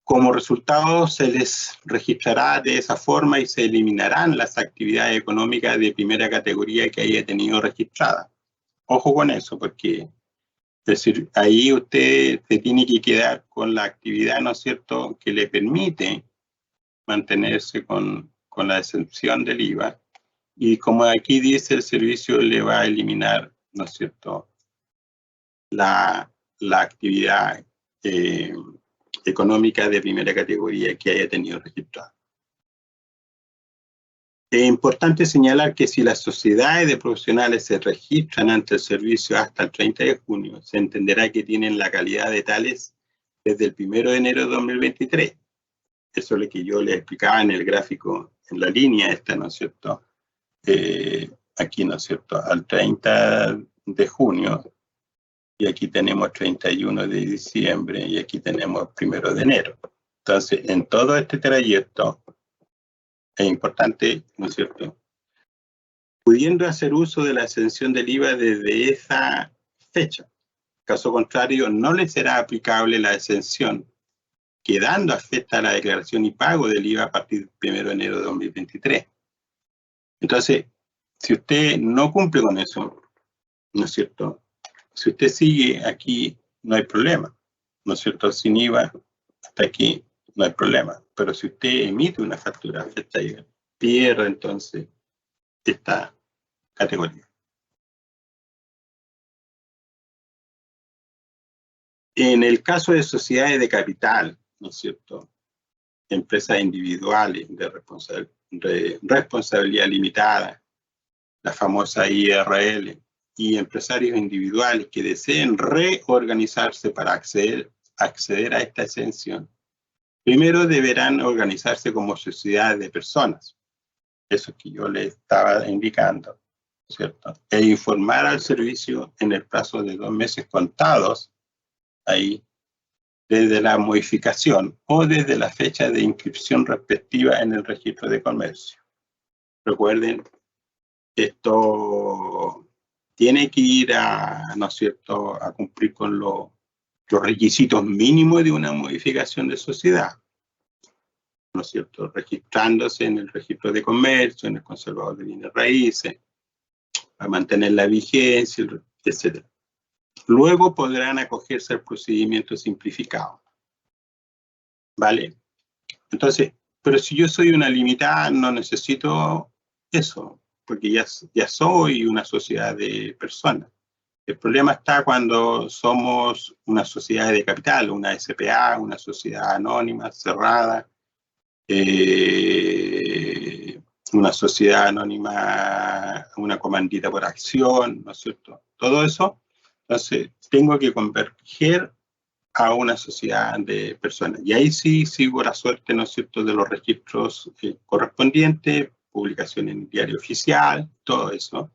Como resultado, se les registrará de esa forma y se eliminarán las actividades económicas de primera categoría que haya tenido registradas. Ojo con eso, porque es decir, ahí usted se tiene que quedar con la actividad, ¿no es cierto?, que le permite mantenerse con la exención del IVA. Y como aquí dice, el servicio le va a eliminar, ¿no es cierto?, la actividad económica de primera categoría que haya tenido registrada. Es importante señalar que si las sociedades de profesionales se registran ante el servicio hasta el 30 de junio, se entenderá que tienen la calidad de tales desde el 1 de enero de 2023. Eso es lo que yo les explicaba en el gráfico, en la línea esta, ¿no es cierto? aquí, ¿no es cierto?, al 30 de junio, y aquí tenemos 31 de diciembre, y aquí tenemos 1 de enero. Entonces, en todo este trayecto, es importante, ¿no es cierto?, pudiendo hacer uso de la exención del IVA desde esa fecha. Caso contrario, no le será aplicable la exención, quedando afecta a la declaración y pago del IVA a partir del 1 de enero de 2023. Entonces, si usted no cumple con eso, ¿no es cierto?, si usted sigue aquí, no hay problema, ¿no es cierto?, sin IVA, hasta aquí no hay problema. Pero si usted emite una factura afecta IVA, pierde entonces esta categoría. En el caso de sociedades de capital, ¿no es cierto?, empresas individuales de responsabilidad limitada, la famosa IRL, y empresarios individuales que deseen reorganizarse para acceder a esta exención, primero deberán organizarse como sociedades de personas, eso que yo les estaba indicando, ¿cierto?, e informar al servicio en el plazo de 2 meses contados, ahí, desde la modificación o desde la fecha de inscripción respectiva en el registro de comercio. Recuerden, esto tiene que ir ¿no es cierto?, a cumplir con los requisitos mínimos de una modificación de sociedad, ¿no es cierto?, registrándose en el registro de comercio, en el conservador de bienes raíces, para mantener la vigencia, etc. Luego podrán acogerse al procedimiento simplificado. ¿Vale? Entonces, pero si yo soy una limitada, no necesito eso, porque ya soy una sociedad de personas. El problema está cuando somos una sociedad de capital, una SPA, una sociedad anónima, cerrada, una sociedad anónima, una comandita por acción, ¿no es cierto? Todo eso, entonces tengo que converger a una sociedad de personas. Y ahí sí sigo la suerte, ¿no es cierto?, de los registros correspondientes, publicación en el diario oficial, todo eso.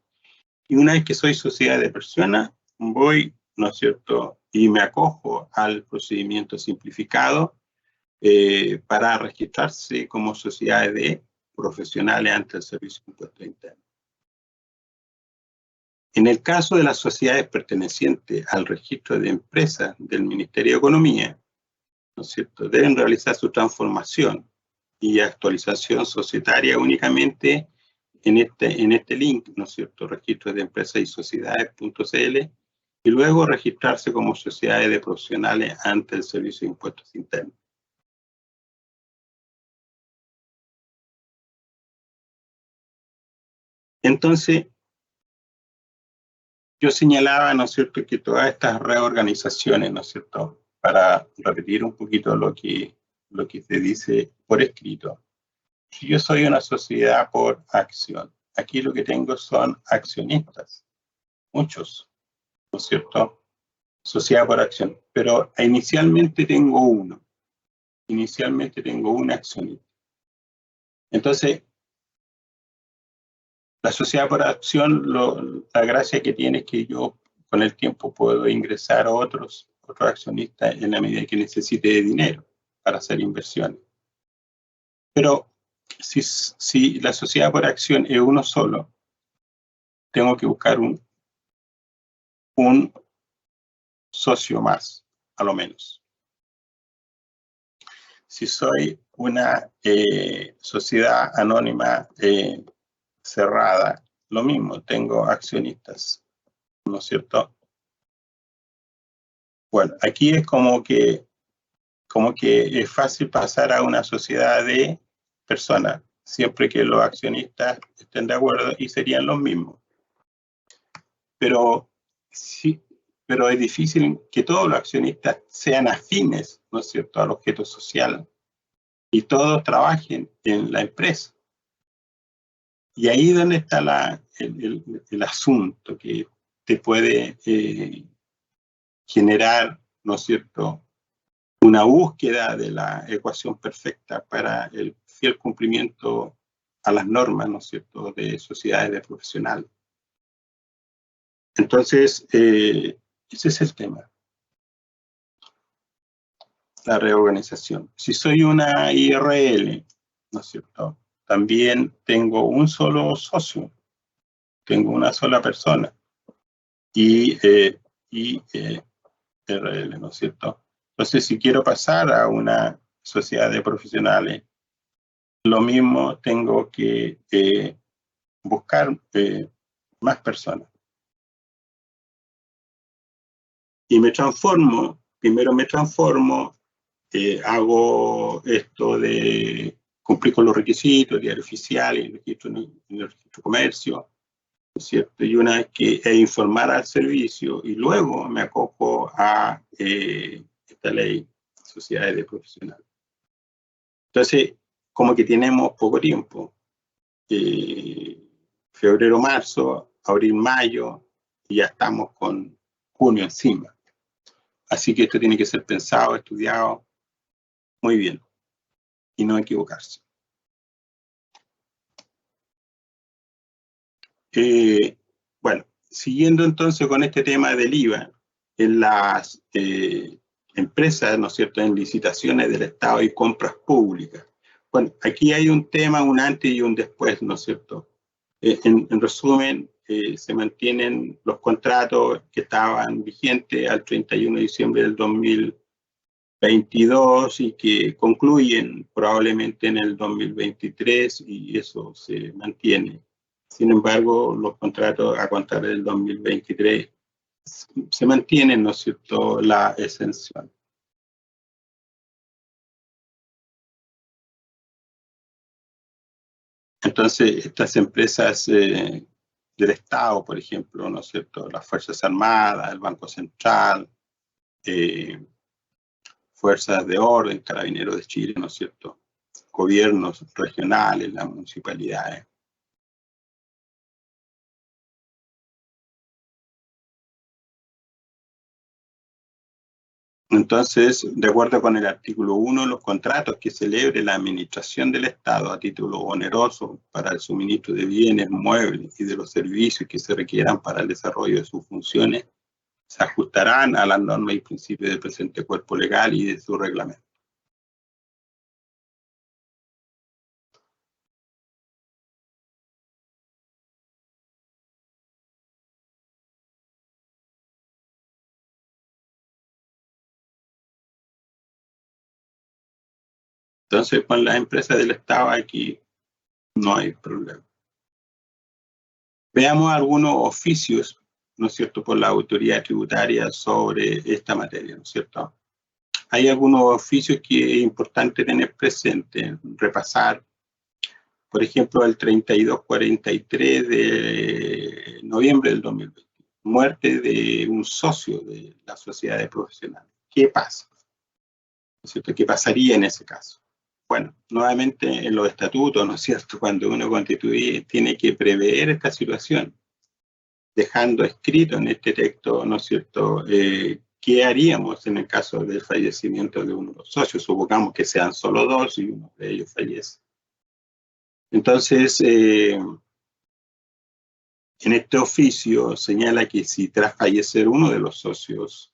Y una vez que soy sociedad de personas, voy, ¿no es cierto?, y me acojo al procedimiento simplificado para registrarse como sociedades de profesionales ante el Servicio de Impuestos Internos. En el caso de las sociedades pertenecientes al registro de empresas del Ministerio de Economía, ¿no es cierto?, deben realizar su transformación y actualización societaria únicamente en este link, ¿no es cierto?, registro de empresas y sociedades.cl, y luego registrarse como sociedades de profesionales ante el Servicio de Impuestos Internos. Entonces, yo señalaba, ¿no es cierto?, que todas estas reorganizaciones, ¿no es cierto?, para repetir un poquito lo que se dice por escrito. Si yo soy una sociedad por acción, aquí lo que tengo son accionistas, muchos, ¿no es cierto?, sociedad por acción, pero inicialmente tengo un accionista. Entonces, la sociedad por acción, la gracia que tiene es que yo con el tiempo puedo ingresar a otros accionistas en la medida que necesite dinero para hacer inversiones. Pero si la sociedad por acción es uno solo, tengo que buscar un socio más, a lo menos. Si soy una sociedad anónima cerrada, lo mismo, tengo accionistas, ¿no es cierto? Bueno, aquí es como que es fácil pasar a una sociedad de personas, siempre que los accionistas estén de acuerdo y serían los mismos. Pero sí, pero es difícil que todos los accionistas sean afines, ¿no es cierto?, al objeto social y todos trabajen en la empresa. Y ahí es donde está el asunto que te puede generar, ¿no es cierto?, una búsqueda de la ecuación perfecta para el fiel cumplimiento a las normas, ¿no es cierto?, de sociedades de profesionales. Entonces, ese es el tema. La reorganización. Si soy una IRL, ¿no es cierto?, también tengo un solo socio, tengo una sola persona, IRL, ¿no es cierto? Entonces, si quiero pasar a una sociedad de profesionales, lo mismo tengo que buscar más personas. Y me transformo, primero me transformo, hago esto de cumplir con los requisitos, diario oficial, en el registro comercio, ¿no es cierto? Y una vez que informar al servicio, y luego me acojo a esta ley, sociedades de profesionales. Entonces, como que tenemos poco tiempo, febrero, marzo, abril, mayo, y ya estamos con junio encima. Así que esto tiene que ser pensado, estudiado muy bien y no equivocarse. Bueno, siguiendo entonces con este tema del IVA, en las empresas, ¿no es cierto?, en licitaciones del Estado y compras públicas. Bueno, aquí hay un tema, un antes y un después, ¿no es cierto? En resumen, se mantienen los contratos que estaban vigentes al 31 de diciembre del 2022 y que concluyen probablemente en el 2023 y eso se mantiene. Sin embargo, los contratos a contar del 2023 se mantienen, ¿no es cierto?, la exención. Entonces, estas empresas del Estado, por ejemplo, ¿no es cierto?, las Fuerzas Armadas, el Banco Central, Fuerzas de Orden, Carabineros de Chile, ¿no es cierto?, gobiernos regionales, las municipalidades. Entonces, de acuerdo con el artículo 1, los contratos que celebre la administración del Estado a título oneroso para el suministro de bienes, muebles y de los servicios que se requieran para el desarrollo de sus funciones, se ajustarán a las normas y principios del presente cuerpo legal y de su reglamento. Entonces, con las empresas del Estado aquí no hay problema. Veamos algunos oficios, ¿no es cierto?, por la autoridad tributaria sobre esta materia, ¿no es cierto? Hay algunos oficios que es importante tener presente, repasar. Por ejemplo, el 3243 de noviembre del 2020. Muerte de un socio de la sociedad de profesionales. ¿Qué pasa? ¿No es cierto? ¿Qué pasaría en ese caso? Bueno, nuevamente en los estatutos, ¿no es cierto?, cuando uno constituye, tiene que prever esta situación, dejando escrito en este texto, ¿no es cierto?, ¿qué haríamos en el caso del fallecimiento de uno de los socios? Supongamos que sean solo dos y uno de ellos fallece. Entonces, en este oficio señala que si tras fallecer uno de los socios,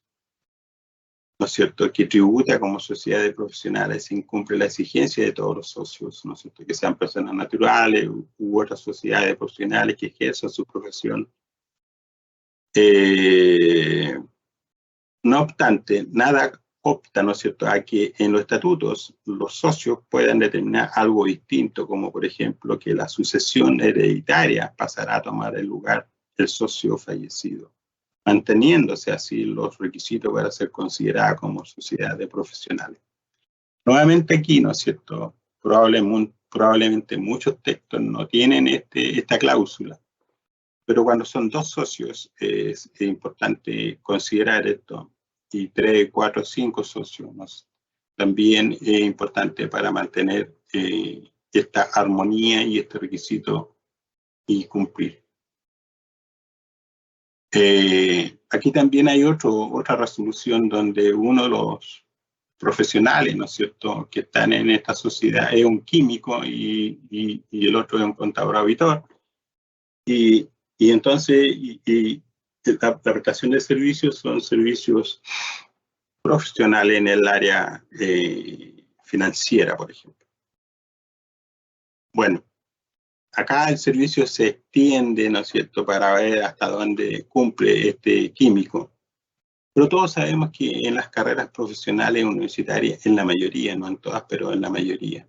¿no es cierto?, que tributa como sociedad de profesionales, se incumple la exigencia de todos los socios, ¿no es cierto?, que sean personas naturales u otras sociedades de profesionales que ejerzan su profesión. No obstante, nada opta, ¿no es cierto?, a que en los estatutos los socios puedan determinar algo distinto, como por ejemplo que la sucesión hereditaria pasará a tomar el lugar del socio fallecido, manteniéndose así los requisitos para ser considerada como sociedad de profesionales. Nuevamente aquí, ¿no es cierto?, probablemente muchos textos no tienen esta cláusula, pero cuando son dos socios es importante considerar esto, y 3, 4, 5 socios, ¿no? También es importante para mantener esta armonía y este requisito y cumplir. Aquí también hay otra resolución donde uno de los profesionales, ¿no es cierto?, que están en esta sociedad, es un químico y el otro es un contador auditor. Y entonces, la prestación de servicios son servicios profesionales en el área financiera, por ejemplo. Bueno, acá el servicio se extiende, ¿no es cierto?, para ver hasta dónde cumple este químico. Pero todos sabemos que en las carreras profesionales universitarias, en la mayoría, no en todas, pero en la mayoría,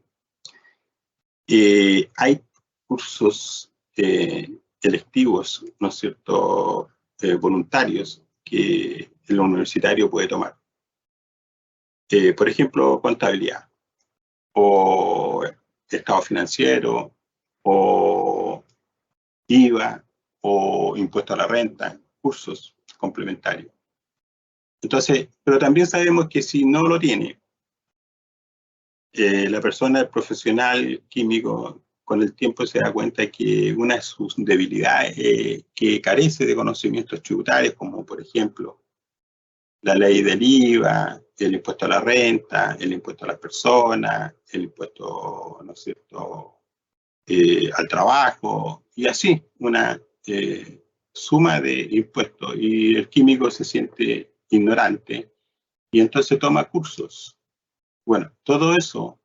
hay cursos electivos, ¿no es cierto?, voluntarios que el universitario puede tomar. Por ejemplo, contabilidad, o estado financiero, o IVA, o impuesto a la renta, cursos complementarios. Entonces, pero también sabemos que si no lo tiene, la persona, el profesional químico, con el tiempo se da cuenta que una de sus debilidades es que carece de conocimientos tributarios, como por ejemplo la ley del IVA, el impuesto a la renta, el impuesto a las personas, el impuesto, ¿no es cierto?, al trabajo, y así, una suma de impuestos, y el químico se siente ignorante, y entonces toma cursos. Bueno, todo eso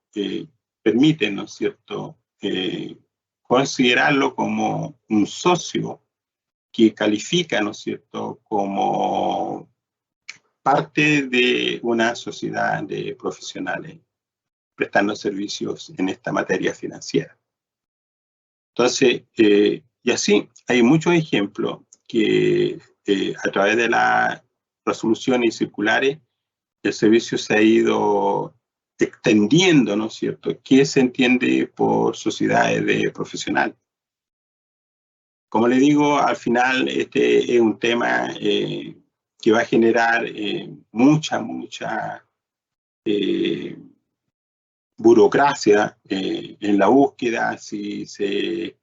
permite, ¿no es cierto?, considerarlo como un socio que califica, ¿no es cierto?, como parte de una sociedad de profesionales prestando servicios en esta materia financiera. Entonces, y así hay muchos ejemplos que a través de las resoluciones y circulares el servicio se ha ido extendiendo, ¿no es cierto?, ¿qué se entiende por sociedades de profesionales? Como le digo, al final este es un tema que va a generar mucha burocracia en la búsqueda, si se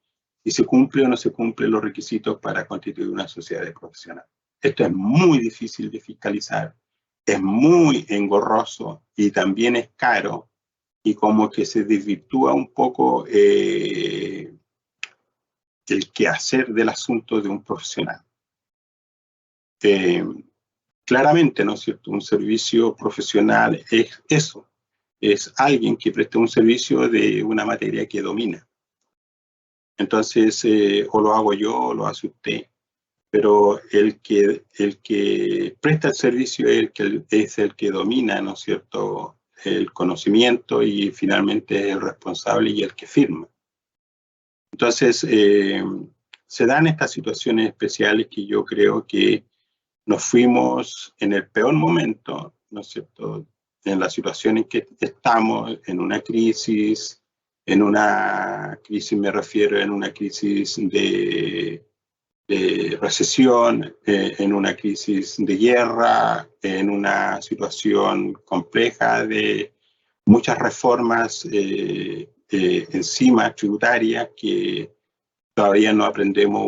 cumple o no se cumplen los requisitos para constituir una sociedad de profesionales. Esto es muy difícil de fiscalizar, es muy engorroso y también es caro, y como que se desvirtúa un poco el quehacer del asunto de un profesional. Claramente, ¿no es cierto?, un servicio profesional es eso, es alguien que presta un servicio de una materia que domina. Entonces, o lo hago yo o lo hace usted, pero el que presta el servicio es el que domina, ¿no es cierto?, el conocimiento, y finalmente es el responsable y el que firma. Entonces, se dan estas situaciones especiales que yo creo que nos fuimos en el peor momento, ¿no es cierto?, en la situación en que estamos, en una crisis me refiero en una crisis de recesión, en una crisis de guerra, en una situación compleja de muchas reformas encima tributarias que todavía no aprendemos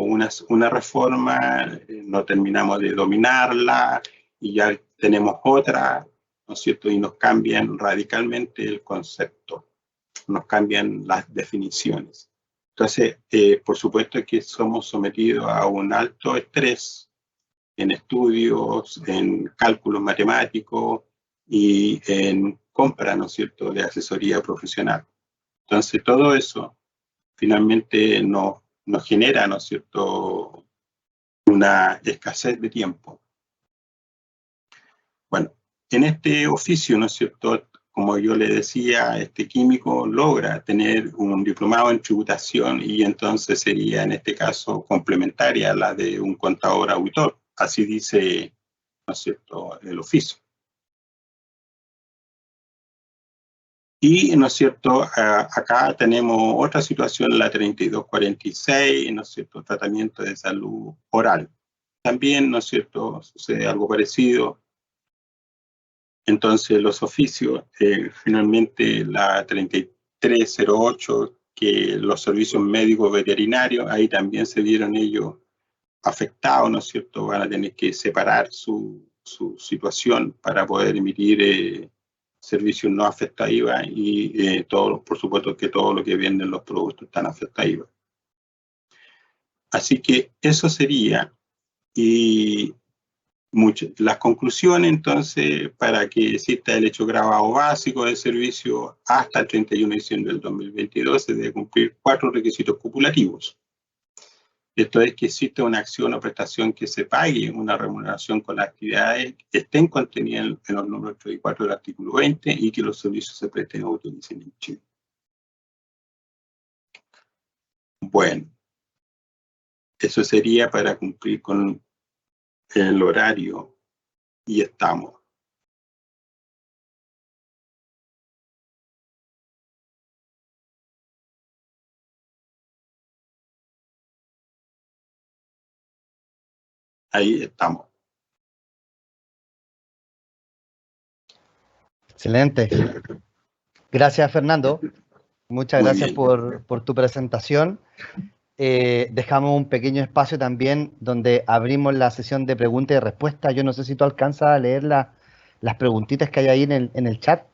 una reforma, no terminamos de dominarla y ya tenemos otra, ¿no es cierto? Y nos cambian radicalmente el concepto, nos cambian las definiciones. Entonces, por supuesto que somos sometidos a un alto estrés en estudios, en cálculos matemáticos y en compra, ¿no es cierto?, de asesoría profesional. Entonces, todo eso finalmente nos genera, ¿no es cierto?, una escasez de tiempo. Bueno, en este oficio, ¿no es cierto?, como yo le decía, este químico logra tener un diplomado en tributación, y entonces sería en este caso complementaria a la de un contador auditor. Así dice, ¿no es cierto?, el oficio. Y, ¿no es cierto?, acá tenemos otra situación, la 3246, ¿no es cierto?, tratamiento de salud oral. También, ¿no es cierto?, sucede algo parecido. Entonces, los oficios, finalmente la 3308, que los servicios médicos veterinarios, ahí también se vieron ellos afectados, ¿no es cierto?, van a tener que separar su situación para poder emitir servicios no afecta IVA y por supuesto que todo lo que venden los productos están afecta a IVA. Así que eso sería, y las conclusiones entonces, para que exista el hecho grabado básico del servicio hasta el 31 de diciembre del 2022 se debe cumplir 4 requisitos copulativos. Esto es que existe una acción o prestación que se pague una remuneración con las actividades que estén contenidas en los números 3 y 4 del artículo 20 y que los servicios se presten o utilicen en Chile. Bueno, eso sería para cumplir con el horario y estamos. Ahí estamos. Excelente. Gracias, Fernando. Muchas gracias por tu presentación. Dejamos un pequeño espacio también donde abrimos la sesión de preguntas y respuestas. Yo no sé si tú alcanzas a leer las preguntitas que hay ahí en el chat.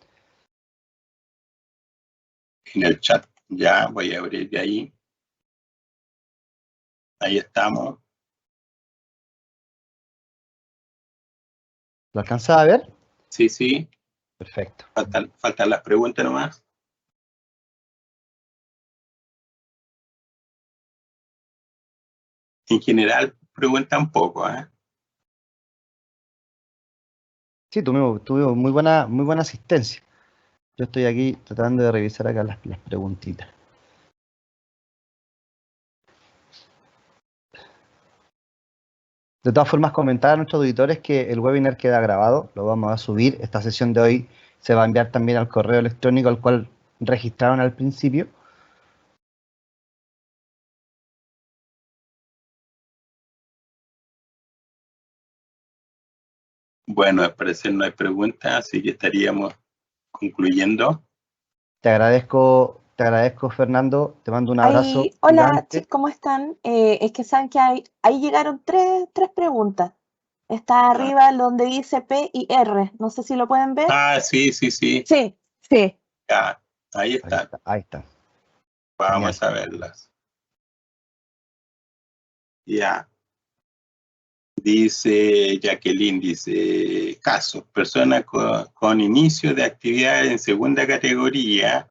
En el chat, ya voy a abrir de ahí. Ahí estamos. ¿Lo alcanzas a ver? Sí, sí. Perfecto. Faltan las preguntas nomás. En general, preguntan poco, ¿eh? Sí, tuvimos muy buena asistencia. Yo estoy aquí tratando de revisar acá las preguntitas. De todas formas, comentar a nuestros auditores que el webinar queda grabado, lo vamos a subir. Esta sesión de hoy se va a enviar también al correo electrónico al cual registraron al principio. Bueno, al parecer no hay preguntas, así que estaríamos concluyendo. Te agradezco, Fernando. Te mando un abrazo. Hola, ¿cómo están? Es que saben que ahí llegaron tres preguntas. Está arriba donde dice P y R. No sé si lo pueden ver. Ah, sí. Sí. Ya, ahí está. Ahí está. Vamos a verlas. Ya. Dice Jacqueline, casos, personas con inicio de actividades en segunda categoría,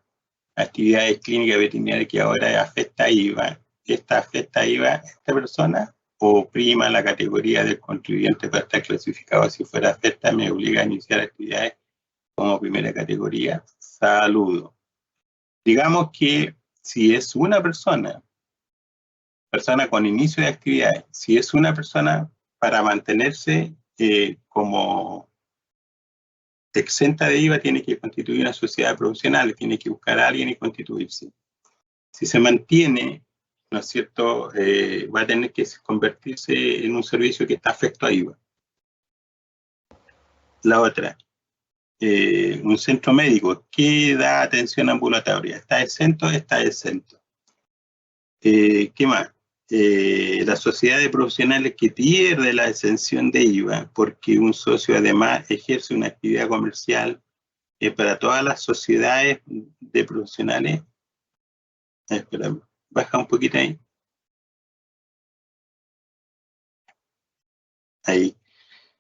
actividades clínicas veterinarias que ahora afecta IVA. ¿Esta afecta IVA a esta persona? ¿O prima la categoría del contribuyente para estar clasificado? Si fuera afecta, me obliga a iniciar actividades como primera categoría. Saludo. Digamos que si es una persona con inicio de actividades, si es una persona para mantenerse como exenta de IVA, tiene que constituir una sociedad profesional, tiene que buscar a alguien y constituirse. Si se mantiene, ¿no es cierto?, va a tener que convertirse en un servicio que está afecto a IVA. La otra, un centro médico que da atención ambulatoria, ¿está exento? Está exento. ¿Qué más? Las sociedades profesionales que pierden la exención de IVA porque un socio además ejerce una actividad comercial para todas las sociedades de profesionales. Espera, baja un poquito ahí. Ahí.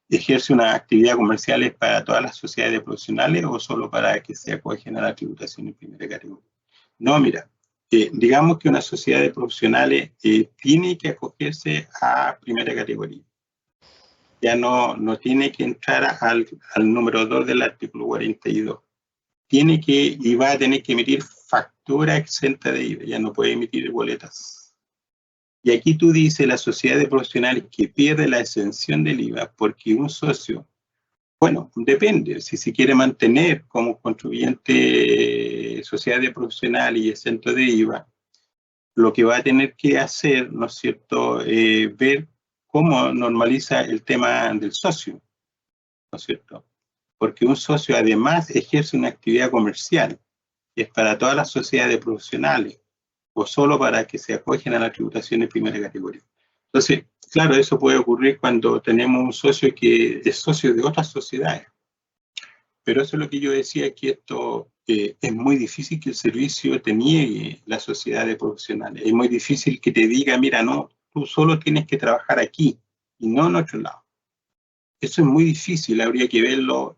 ¿Ejerce una actividad comercial para todas las sociedades profesionales o solo para que se acogen a la tributación en primera categoría? No, mira. Digamos que una sociedad de profesionales tiene que acogerse a primera categoría. Ya no tiene que entrar al número 2 del artículo 42. Y va a tener que emitir factura exenta de IVA, ya no puede emitir boletas. Y aquí tú dices la sociedad de profesionales que pierde la exención del IVA porque un socio, bueno, depende, si se quiere mantener como contribuyente sociedad de profesionales y exento de IVA, lo que va a tener que hacer, ¿no es cierto?, ver cómo normaliza el tema del socio, ¿no es cierto? Porque un socio además ejerce una actividad comercial, es para todas las sociedades profesionales, o solo para que se acogen a la tributación en primera categoría. Entonces, claro, eso puede ocurrir cuando tenemos un socio que es socio de otras sociedades. Pero eso es lo que yo decía, que esto es muy difícil que el servicio te niegue la sociedad de profesionales. Es muy difícil que te diga, mira, no, tú solo tienes que trabajar aquí y no en otro lado. Eso es muy difícil, habría que verlo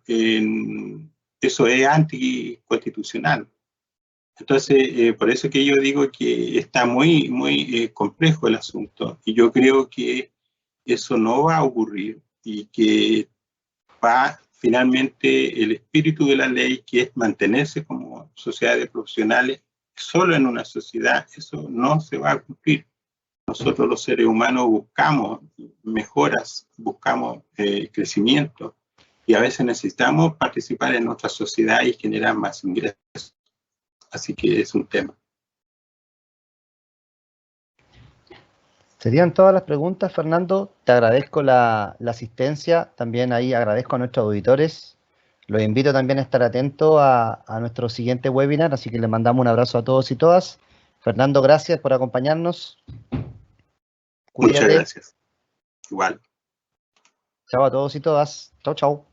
eso es anticonstitucional. Entonces, por eso que yo digo que está muy, muy complejo el asunto, y yo creo que eso no va a ocurrir, y que va finalmente el espíritu de la ley, que es mantenerse como sociedad de profesionales solo en una sociedad, eso no se va a cumplir. Nosotros los seres humanos buscamos mejoras, buscamos crecimiento, y a veces necesitamos participar en nuestra sociedad y generar más ingresos. Así que es un tema. Serían todas las preguntas, Fernando. Te agradezco la asistencia. También ahí agradezco a nuestros auditores. Los invito también a estar atentos a nuestro siguiente webinar, así que les mandamos un abrazo a todos y todas. Fernando, gracias por acompañarnos. Cuídate. Muchas gracias. Igual. Chao a todos y todas. Chao, chao.